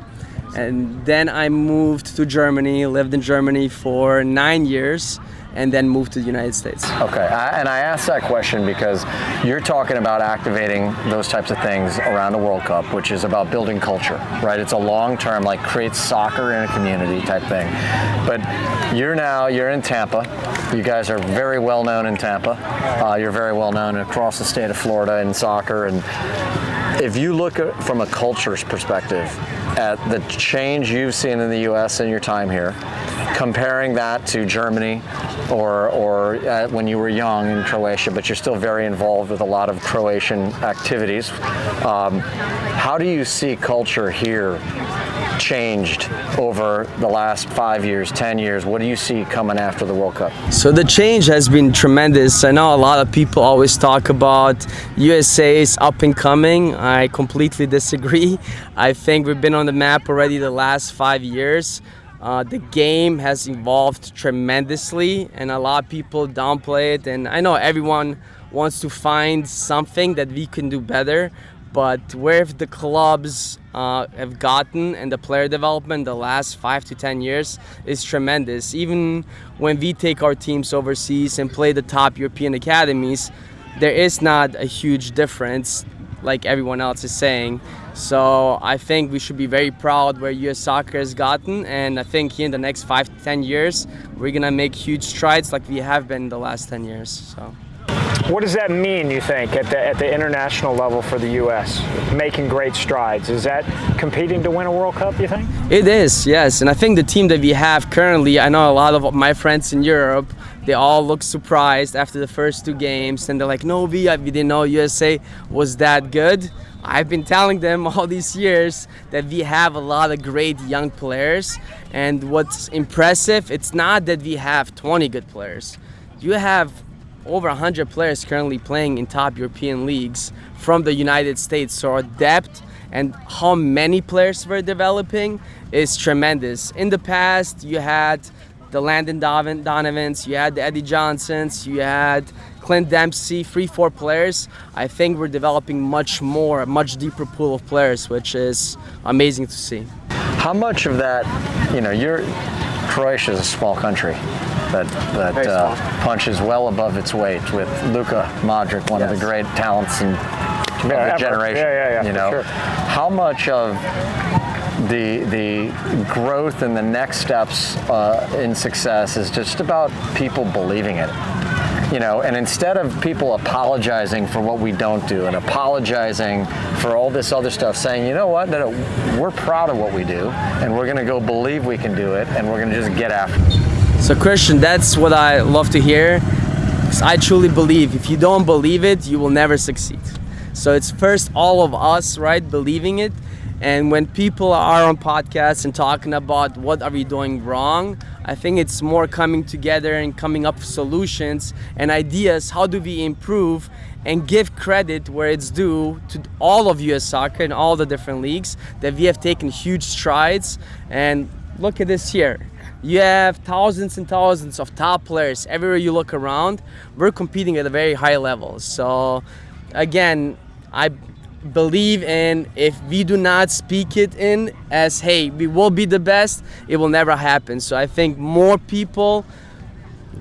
And then I moved to Germany, lived in Germany for 9 years, and then moved to the United States. Okay, and I asked that question because you're talking about activating those types of things around the World Cup, which is about building culture, right? It's a long-term, like, create soccer in a community type thing. But you're in Tampa. You guys are very well known in Tampa. You're very well known across the state of Florida in soccer, and if you look at, from a culture's perspective, at the change you've seen in the U.S. in your time here, comparing that to Germany or when you were young in Croatia, but you're still very involved with a lot of Croatian activities, how do you see culture here changed over the last 5 years, 10 years? What do you see coming after the World Cup? So the change has been tremendous. I know a lot of people always talk about USA is up and coming. I completely disagree. I think we've been on the map already the last 5 years. The game has evolved tremendously, and a lot of people downplay it. And I know everyone wants to find something that we can do better, but where the clubs have gotten and the player development the last 5 to 10 years is tremendous. Even when we take our teams overseas and play the top European academies, there is not a huge difference like everyone else is saying. So I think we should be very proud where US soccer has gotten, and I think here in the next 5 to 10 years we're gonna make huge strides like we have been in the last 10 years. So. What does that mean, you think, at the international level for the U.S., making great strides? Is that competing to win a World Cup, you think? It is, yes. And I think the team that we have currently, I know a lot of my friends in Europe, they all look surprised after the first 2 games, and they're like, no, we didn't know USA was that good. I've been telling them all these years that we have a lot of great young players, and what's impressive, it's not that we have 20 good players. You have over 100 players currently playing in top European leagues from the United States. So our depth and how many players we're developing is tremendous. In the past, you had the Landon Donovans, you had the Eddie Johnsons, you had Clint Dempsey, 3-4 players. I think we're developing much more, a much deeper pool of players, which is amazing to see. How much of that, Croatia is a small country that punches well above its weight with Luka Modric, one of the great talents of the generation. Sure. How much of the growth and the next steps in success is just about people believing it? And instead of people apologizing for what we don't do and apologizing for all this other stuff, saying, you know what, we're proud of what we do and we're going to go believe we can do it and we're going to just get after it. So Christian, that's what I love to hear, because I truly believe if you don't believe it, you will never succeed. So it's first all of us, right, believing it. And when people are on podcasts and talking about what are we doing wrong, I think it's more coming together and coming up with solutions and ideas. How do we improve and give credit where it's due to all of US soccer and all the different leagues that we have taken huge strides. And look at this here. You have thousands and thousands of top players everywhere you look around. We're competing at a very high level. So again, I believe in, if we do not speak it in as, hey, we will be the best, it will never happen. So I think more people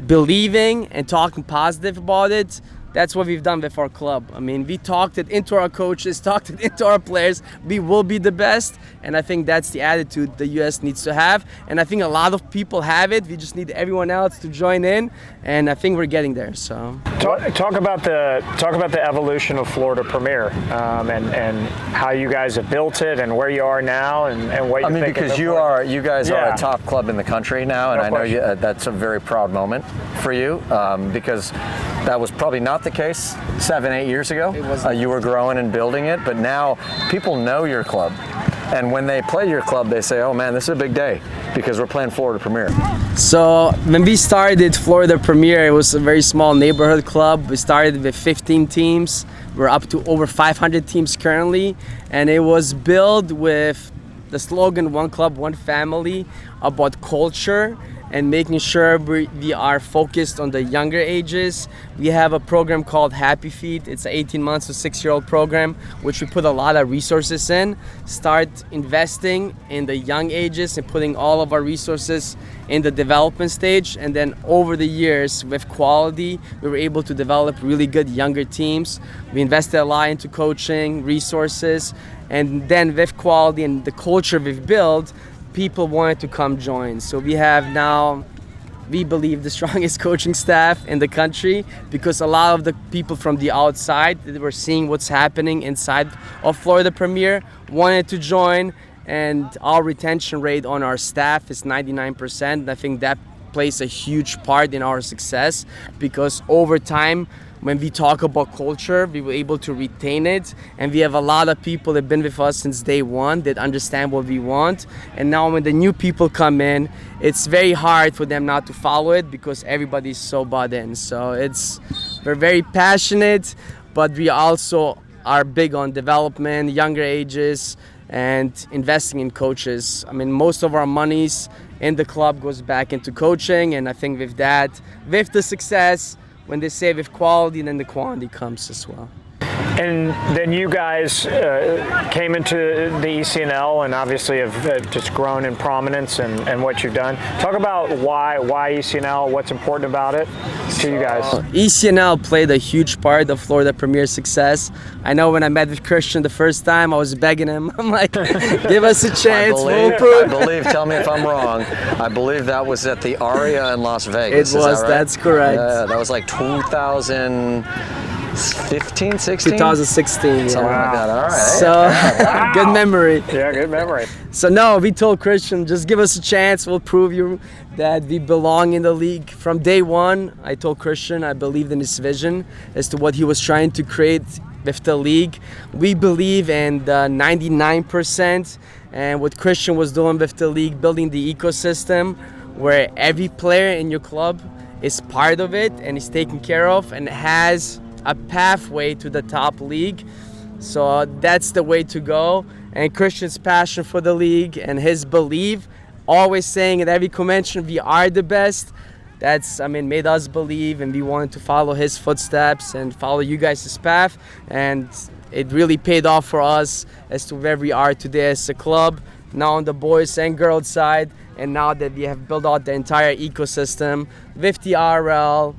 believing and talking positive about it, that's what we've done with our club. I mean, we talked it into our coaches, talked it into our players. We will be the best, and I think that's the attitude the U.S. needs to have. And I think a lot of people have it. We just need everyone else to join in, and I think we're getting there. So talk about the evolution of Florida Premier and how you guys have built it and where you are now and what you're thinking. Because you guys are a top club in the country now, and I know that's a very proud moment for you because that was probably not the case 7-8 years ago. You were growing and building it, but now people know your club. And when they play your club, they say, oh man, this is a big day because we're playing Florida Premier. So when we started Florida Premier, it was a very small neighborhood club. We started with 15 teams. We're up to over 500 teams currently. And it was built with the slogan, one club, one family, about culture and making sure we are focused on the younger ages. We have a program called Happy Feet. It's an 18 months to 6-year-old program, which we put a lot of resources in. Start investing in the young ages and putting all of our resources in the development stage. And then over the years, with quality, we were able to develop really good younger teams. We invested a lot into coaching, resources, and then with quality and the culture we've built, people wanted to come join. So we have now we believe, the strongest coaching staff in the country, because a lot of the people from the outside that were seeing what's happening inside of Florida Premier wanted to join, and our retention rate on our staff is 99%. I think that plays a huge part in our success, because over time, when we talk about culture, we were able to retain it, and we have a lot of people that have been with us since day one that understand what we want. And now when the new people come in, it's very hard for them not to follow it, because everybody's so bought in. So we're very passionate, but we also are big on development, younger ages, and investing in coaches. I mean, most of our monies in the club goes back into coaching, and I think with that, with the success, when they say with quality, then the quantity comes as well. And then you guys came into the ECNL and obviously have just grown in prominence and what you've done. Talk about why ECNL, what's important about it to you guys. ECNL played a huge part of Florida Premier's success. I know when I met with Christian the first time, I was begging him. I'm like, give us a chance. I believe, tell me if I'm wrong, I believe that was at the Aria in Las Vegas. It was, that right? That's correct. Yeah, that was like 2015, 16? 2016, Something like that, all right. So, Wow. good memory. Yeah, good memory. So no, we told Christian, just give us a chance. We'll prove you that we belong in the league. From day one, I told Christian I believed in his vision as to what he was trying to create with the league. We believe in the 99%, and what Christian was doing with the league, building the ecosystem where every player in your club is part of it and is taken care of and has a pathway to the top league. So that's the way to go. And Christian's passion for the league and his belief, always saying at every convention, we are the best. That's, made us believe, and we wanted to follow his footsteps and follow you guys' path. And it really paid off for us as to where we are today as a club, now on the boys and girls side. And now that we have built out the entire ecosystem with the RL,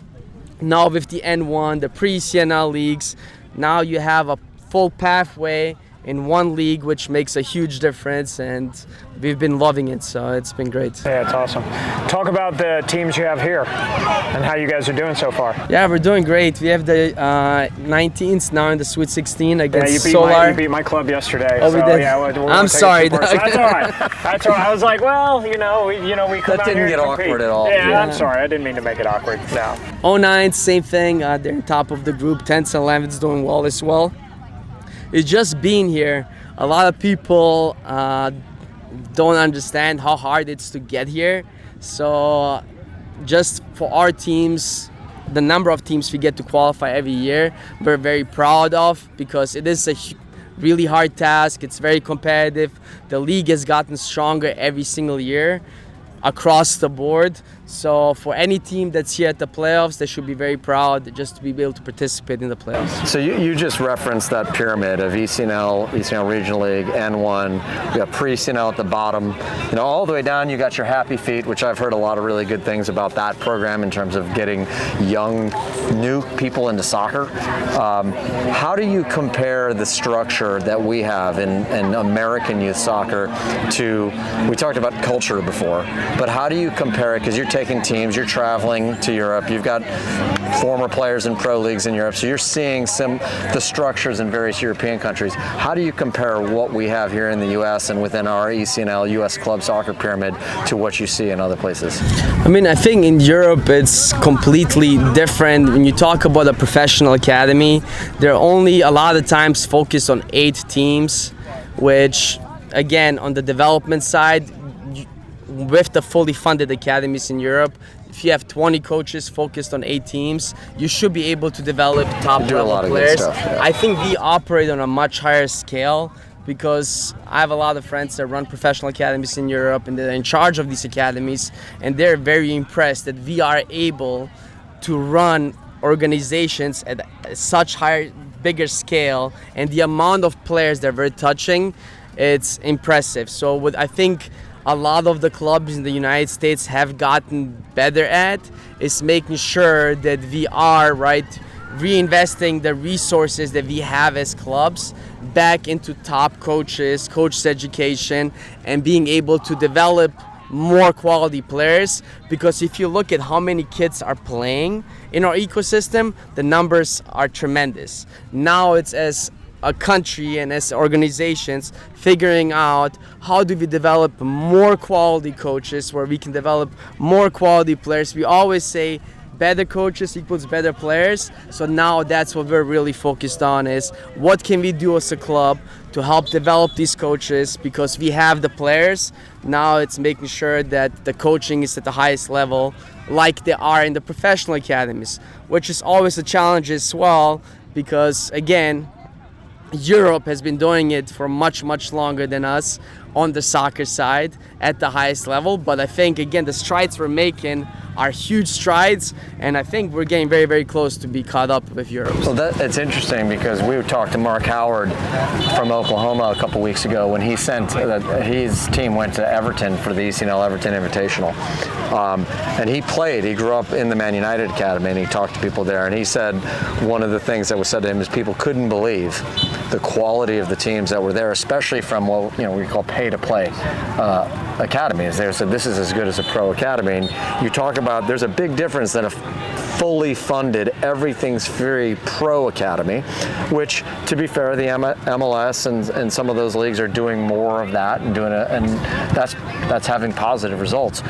now with the N1, the pre-CNL leagues, now you have a full pathway in one league, which makes a huge difference, and we've been loving it, so it's been great. Yeah, it's awesome. Talk about the teams you have here and how you guys are doing so far. Yeah, we're doing great. We have the 19s now in the Sweet 16 against you Solar. You beat my club yesterday. Oh, so, we did. Yeah, I'm sorry. That's all right. That's all right. I was like, well, we come That out didn't here get and compete. awkward at all. Yeah, I'm sorry. I didn't mean to make it awkward. No. 09, same thing. They're on top of the group. 10s and 11s doing well as well. It's just being here. A lot of people don't understand how hard it's to get here. So just for our teams, the number of teams we get to qualify every year, we're very proud of, because it is a really hard task. It's very competitive. The league has gotten stronger every single year across the board. So for any team that's here at the playoffs, they should be very proud just to be able to participate in the playoffs. So you just referenced that pyramid of ECNL Regional League, N1, you got pre-ECNL at the bottom. All the way down you got your Happy Feet, which I've heard a lot of really good things about that program in terms of getting young, new people into soccer. How do you compare the structure that we have in American youth soccer to, we talked about culture before, but how do you compare it? Because you're taking teams, you're traveling to Europe, you've got former players in pro leagues in Europe, so you're seeing the structures in various European countries. How do you compare what we have here in the U.S. and within our ECNL U.S. club soccer pyramid to what you see in other places? I think in Europe it's completely different. When you talk about a professional academy, they're only a lot of times focused on 8 teams, which again, on the development side, with the fully funded academies in Europe, if you have 20 coaches focused on 8 teams, you should be able to develop top level players. I think we operate on a much higher scale, because I have a lot of friends that run professional academies in Europe, and they're in charge of these academies, and they're very impressed that we are able to run organizations at such higher, bigger scale, and the amount of players that we're touching, it's impressive. So I think a lot of the clubs in the United States have gotten better at is making sure that we are reinvesting the resources that we have as clubs back into top coaches, coaches education, and being able to develop more quality players, because if you look at how many kids are playing in our ecosystem, the numbers are tremendous. Now it's as a country and as organizations figuring out how do we develop more quality coaches where we can develop more quality players. We always say better coaches equals better players. So now that's what we're really focused on, is what can we do as a club to help develop these coaches, because we have the players. Now it's making sure that the coaching is at the highest level like they are in the professional academies, which is always a challenge as well, because again, Europe has been doing it for much, much longer than us on the soccer side at the highest level. But I think, again, the strides we're making are huge strides, and I think we're getting very, very close to be caught up with Europe. Well, it's interesting because we talked to Mark Howard from Oklahoma a couple weeks ago when he sent his team went to Everton for the ECNL Everton Invitational. And he grew up in the Man United Academy, and he talked to people there, and he said one of the things that was said to him is people couldn't believe the quality of the teams that were there, especially from what we call pay-to-play academies. They said this is as good as a pro academy. And you talk about there's a big difference than a fully funded, everything's very pro academy, which, to be fair, the MLS and some of those leagues are doing more of that and that's having positive results.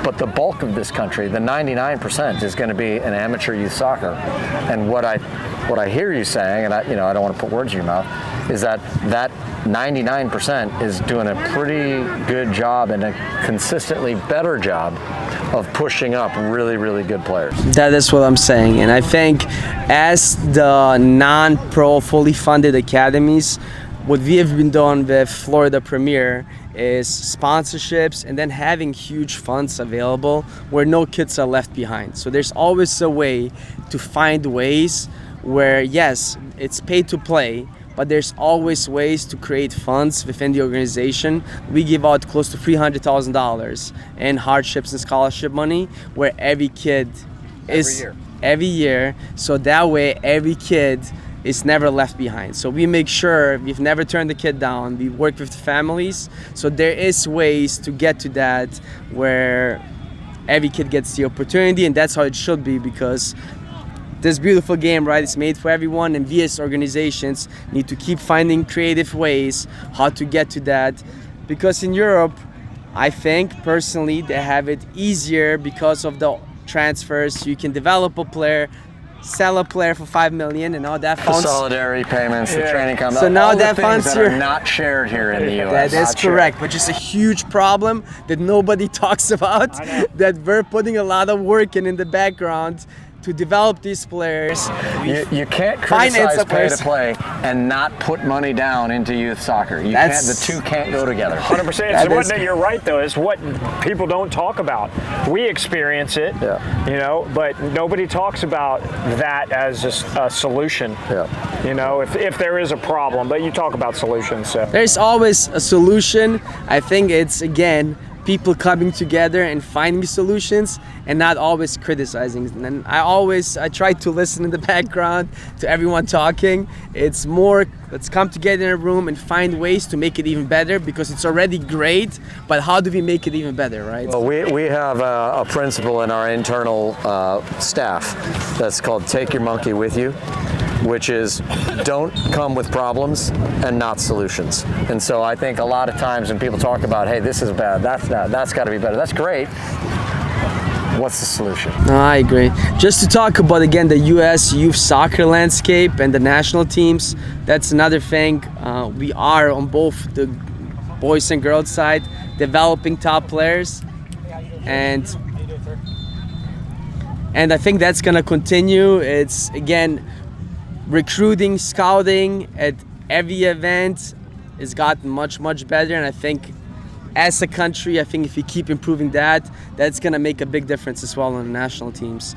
But the bulk of this country, the 99%, is going to be an amateur youth soccer. And what I hear you saying, and I don't want to put words in your mouth, is that 99% is doing a pretty good job and a consistently better job of pushing up really, really good players. That is what I'm saying. And I think as the non-pro fully funded academies, what we have been doing with Florida Premier is sponsorships and then having huge funds available where no kids are left behind. So there's always a way to find ways where, yes, it's pay to play, but there's always ways to create funds within the organization. We give out close to $300,000 in hardships and scholarship money, where every kid is every year. So that way, every kid is never left behind. So we make sure we've never turned the kid down. We work with the families. So there is ways to get to that where every kid gets the opportunity, and that's how it should be, because this beautiful game, right, is made for everyone, and we as organizations need to keep finding creative ways how to get to that. Because in Europe, I think personally they have it easier because of the transfers. You can develop a player, sell a player for $5 million, and all that funds. The solidarity payments, the training comes. So now all that the funds that are not shared here in the U.S. That is correct, which is a huge problem that nobody talks about. That we're putting a lot of work in the background to develop these players. You can't criticize pay-to-play and not put money down into youth soccer. The two can't go together. 100%. You're right, though. It's what people don't talk about. We experience it, but nobody talks about that as a solution. If there is a problem, but you talk about solutions. So there's always a solution. I think it's, again, people coming together and finding solutions and not always criticizing. And I try to listen in the background to everyone talking. It's more, let's come together in a room and find ways to make it even better, because it's already great, but how do we make it even better, right? Well, we have a principle in our internal staff that's called Take Your Monkey With You, which is don't come with problems and not solutions. And so I think a lot of times when people talk about, hey, this is bad, that's got to be better, that's great. What's the solution? No, I agree. Just to talk about, again, the U.S. youth soccer landscape and the national teams, that's another thing. We are on both the boys and girls side developing top players, and I think that's going to continue. It's, again, recruiting, scouting at every event has gotten much, much better, and I think as a country, I think if we keep improving that, that's going to make a big difference as well on the national teams.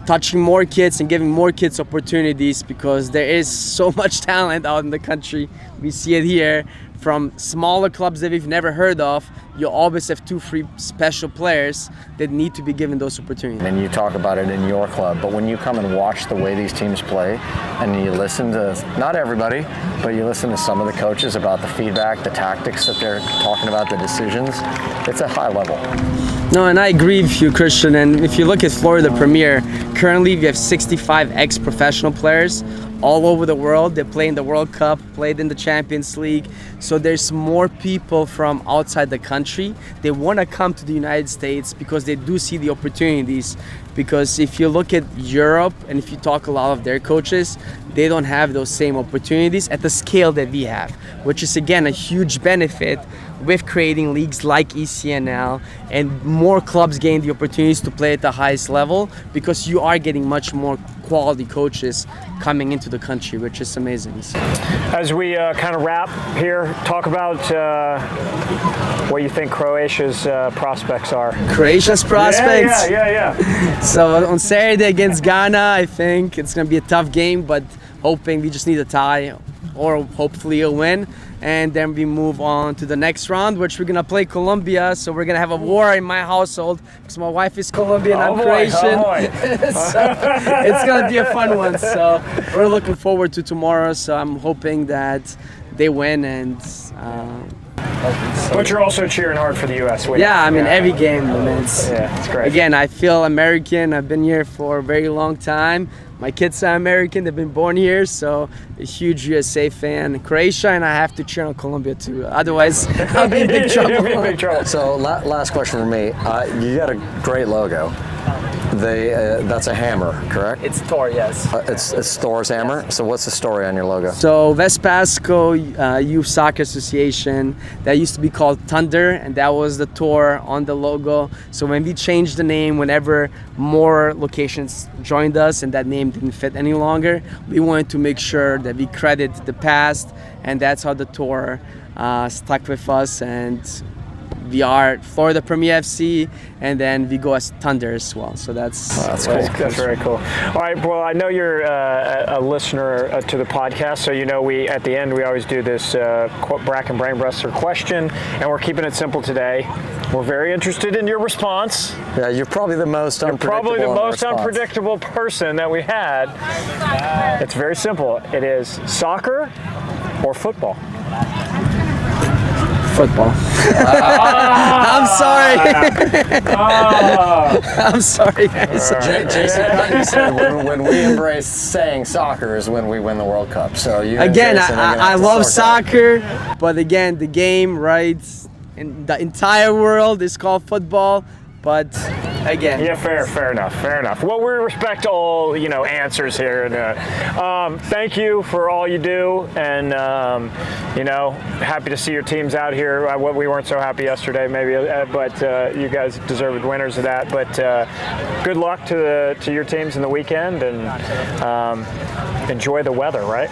Touching more kids and giving more kids opportunities, because there is so much talent out in the country We see it here from smaller clubs that we've never heard of. You always have 2-3 special players that need to be given those opportunities. And you talk about it in your club, but when you come and watch the way these teams play and you listen to, not everybody, but you listen to some of the coaches about the feedback, the tactics that they're talking about, the decisions, it's a high level. No, and I agree with you, Christian. And if you look at Florida Premier, currently we have 65 ex-professional players all over the world. They play in the World Cup, played in the Champions League. So there's more people from outside the country. They want to come to the United States because they do see the opportunities. Because if you look at Europe and if you talk a lot of their coaches, they don't have those same opportunities at the scale that we have, which is again a huge benefit with creating leagues like ECNL, and more clubs gain the opportunities to play at the highest level because you are getting much more quality coaches coming into the country, which is amazing. As we kind of wrap here, talk about what you think Croatia's prospects are. Croatia's prospects? Yeah. So on Saturday against Ghana, I think it's going to be a tough game, but hoping we just need a tie or hopefully a win. And then we move on to the next round, which we're going to play Colombia. So we're going to have a war in my household because my wife is Colombian, I'm Croatian. So it's going to be a fun one. So we're looking forward to tomorrow. So I'm hoping that they win and... But you're also cheering hard for the U.S. win. Yeah, I mean, every game, man. It's great. Again, I feel American. I've been here for a very long time. My kids are American. They've been born here, so a huge USA fan. Croatia, and I have to cheer on Colombia too. Otherwise, I'll be in big trouble. You'll be in big trouble. So last question for me. You got a great logo. That's a hammer, correct? It's Thor, yes. It's Thor's hammer. So what's the story on your logo? So Vespasco Youth Soccer Association, that used to be called Thunder, and that was the Thor on the logo. So when we changed the name, whenever more locations joined us and that name didn't fit any longer, we wanted to make sure that we credit the past, and that's how the Thor stuck with us. And we are Florida Premier FC, and then we go as Thunder as well. So that's cool. That's very cool. All right. Well, I know you're a listener to the podcast, so you know we at the end we always do this Bracken Brainbuster question, and we're keeping it simple today. We're very interested in your response. Yeah, you're probably the most unpredictable person that we had. It's very simple. It is soccer or football. Football. I'm sorry. I'm sorry, guys. Jason Kutney said when we embrace saying soccer is when we win the World Cup. So you again, Jason I love soccer, but again, the game, right? In the entire world is called football, but again. Yeah, fair enough. Well, we respect all answers here, and thank you for all you do, and happy to see your teams out here. We weren't so happy yesterday, maybe, but you guys deserved winners of that. But good luck to your teams in the weekend, and enjoy the weather, right?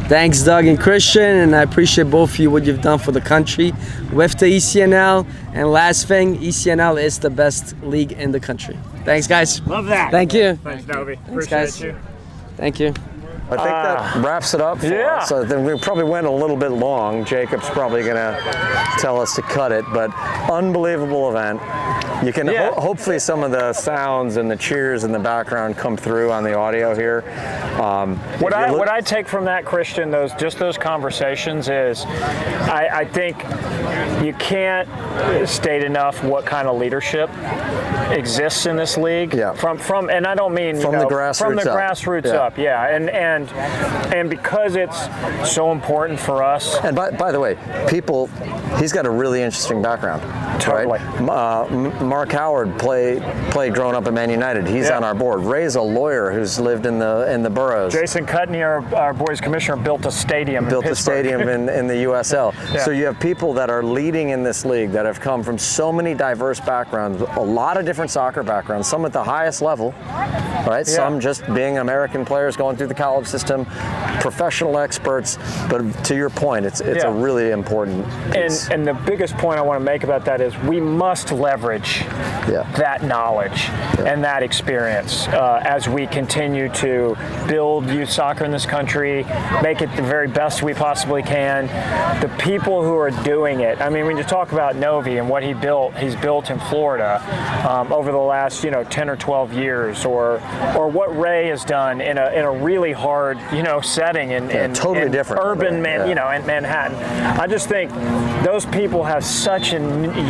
Thanks, Doug and Christian, and I appreciate both of you what you've done for the country with the ECNL. And last thing, ECNL is the best league in the country. Thanks, guys. Love that. Thank you. Thanks, Novi. Thanks, guys. You. Thank you. I think that wraps it up for us. So then we probably went a little bit long. Jacob's probably going to tell us to cut it, but unbelievable event. You can hopefully some of the sounds and the cheers in the background come through on the audio here. What I take from that, Christian, those conversations is, I think you can't state enough what kind of leadership exists in this league. Yeah. From and I don't mean from the grassroots up. Yeah. And because it's so important for us. And by the way, he's got a really interesting background. Totally. Right? Mark Howard played growing up at Man United. He's on our board. Ray's a lawyer who's lived in the boroughs. Jason Kutney, our boys commissioner, built a stadium in the USL. Yeah. So you have people that are leading in this league that have come from so many diverse backgrounds, a lot of different soccer backgrounds, some at the highest level, right? Yeah. Some just being American players going through the college system, professional experts. But to your point, it's a really important piece. And the biggest point I want to make about that is we must leverage that knowledge and that experience as we continue to build youth soccer in this country, make it the very best we possibly can. The people who are doing it, I mean, when you talk about Novi and what he's built in Florida over the last 10 or 12 years, or what Ray has done in a really hard setting in totally different urban in Manhattan. I just think those people have such a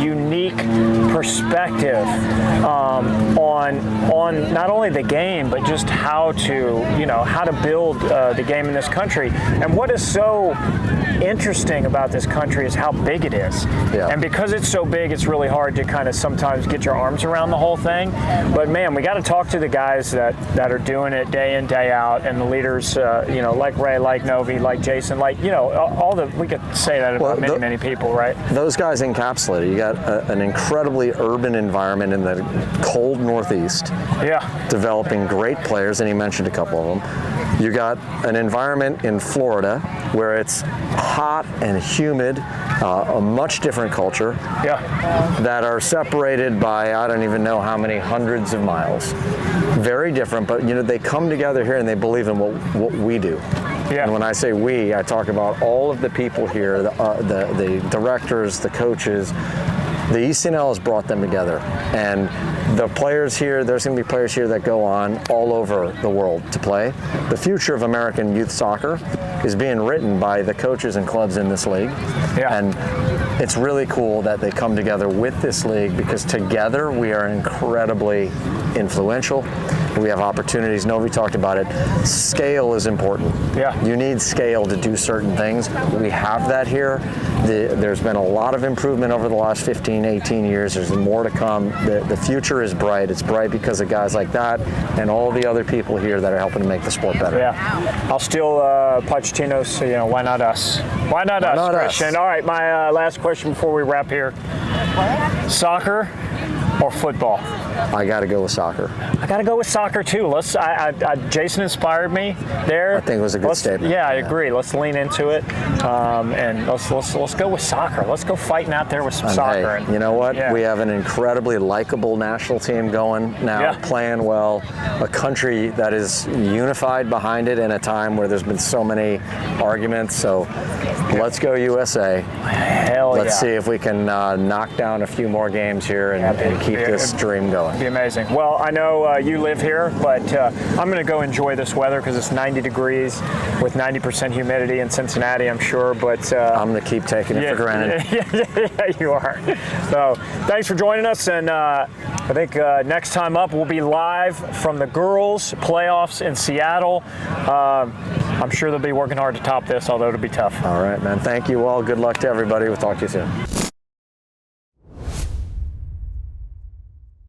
unique perspective on not only the game, but just how to build the game in this country. And what is so interesting about this country is how big it is. And because it's so big, it's really hard to kind of sometimes get your arms around the whole thing. But man, we got to talk to the guys that are doing it day in, day out, and the leaders, like Ray, like Novi, like Jason, we could say that about many people, right? Those guys encapsulate it. You got an incredibly urban environment in the cold Northeast. Developing great players, and he mentioned a couple of them. You got an environment in Florida where it's hot and humid, a much different culture, that are separated by I don't even know how many hundreds of miles. Very different, but they come together here and they believe in what we do. And when I say we, I talk about all of the people here, the directors, the coaches. The ECNL has brought them together, and the players here, there's going to be players here that go on all over the world to play. The future of American youth soccer is being written by the coaches and clubs in this league. And it's really cool that they come together with this league, because together we are incredibly influential. We have opportunities. Novi talked about it. Scale is important. You need scale to do certain things. We have that here. There's been a lot of improvement over the last 15, 18 years. There's more to come. The future is bright. It's bright because of guys like that and all the other people here that are helping to make the sport better. I'll steal Pochettino's, why not us? Why not us, Christian? All right, my last question before we wrap here. Soccer or football? I got to go with soccer. I got to go with soccer too. Jason inspired me there. I think it was a good statement. I agree. Let's lean into it, and let's go with soccer. Let's go fighting out there with some soccer. Hey, you know what? We have an incredibly likable national team going now, playing well. A country that is unified behind it in a time where there's been so many arguments. So let's go USA. Let's see if we can knock down a few more games here and keep this dream going. It'd be amazing. Well, I know you live here, but I'm going to go enjoy this weather because it's 90 degrees with 90% humidity in Cincinnati, I'm sure. But I'm going to keep taking it for granted. Yeah, you are. So thanks for joining us, and I think next time up we'll be live from the girls' playoffs in Seattle. I'm sure they'll be working hard to top this, although it'll be tough. All right, man. Thank you all. Good luck to everybody. We'll talk to you soon.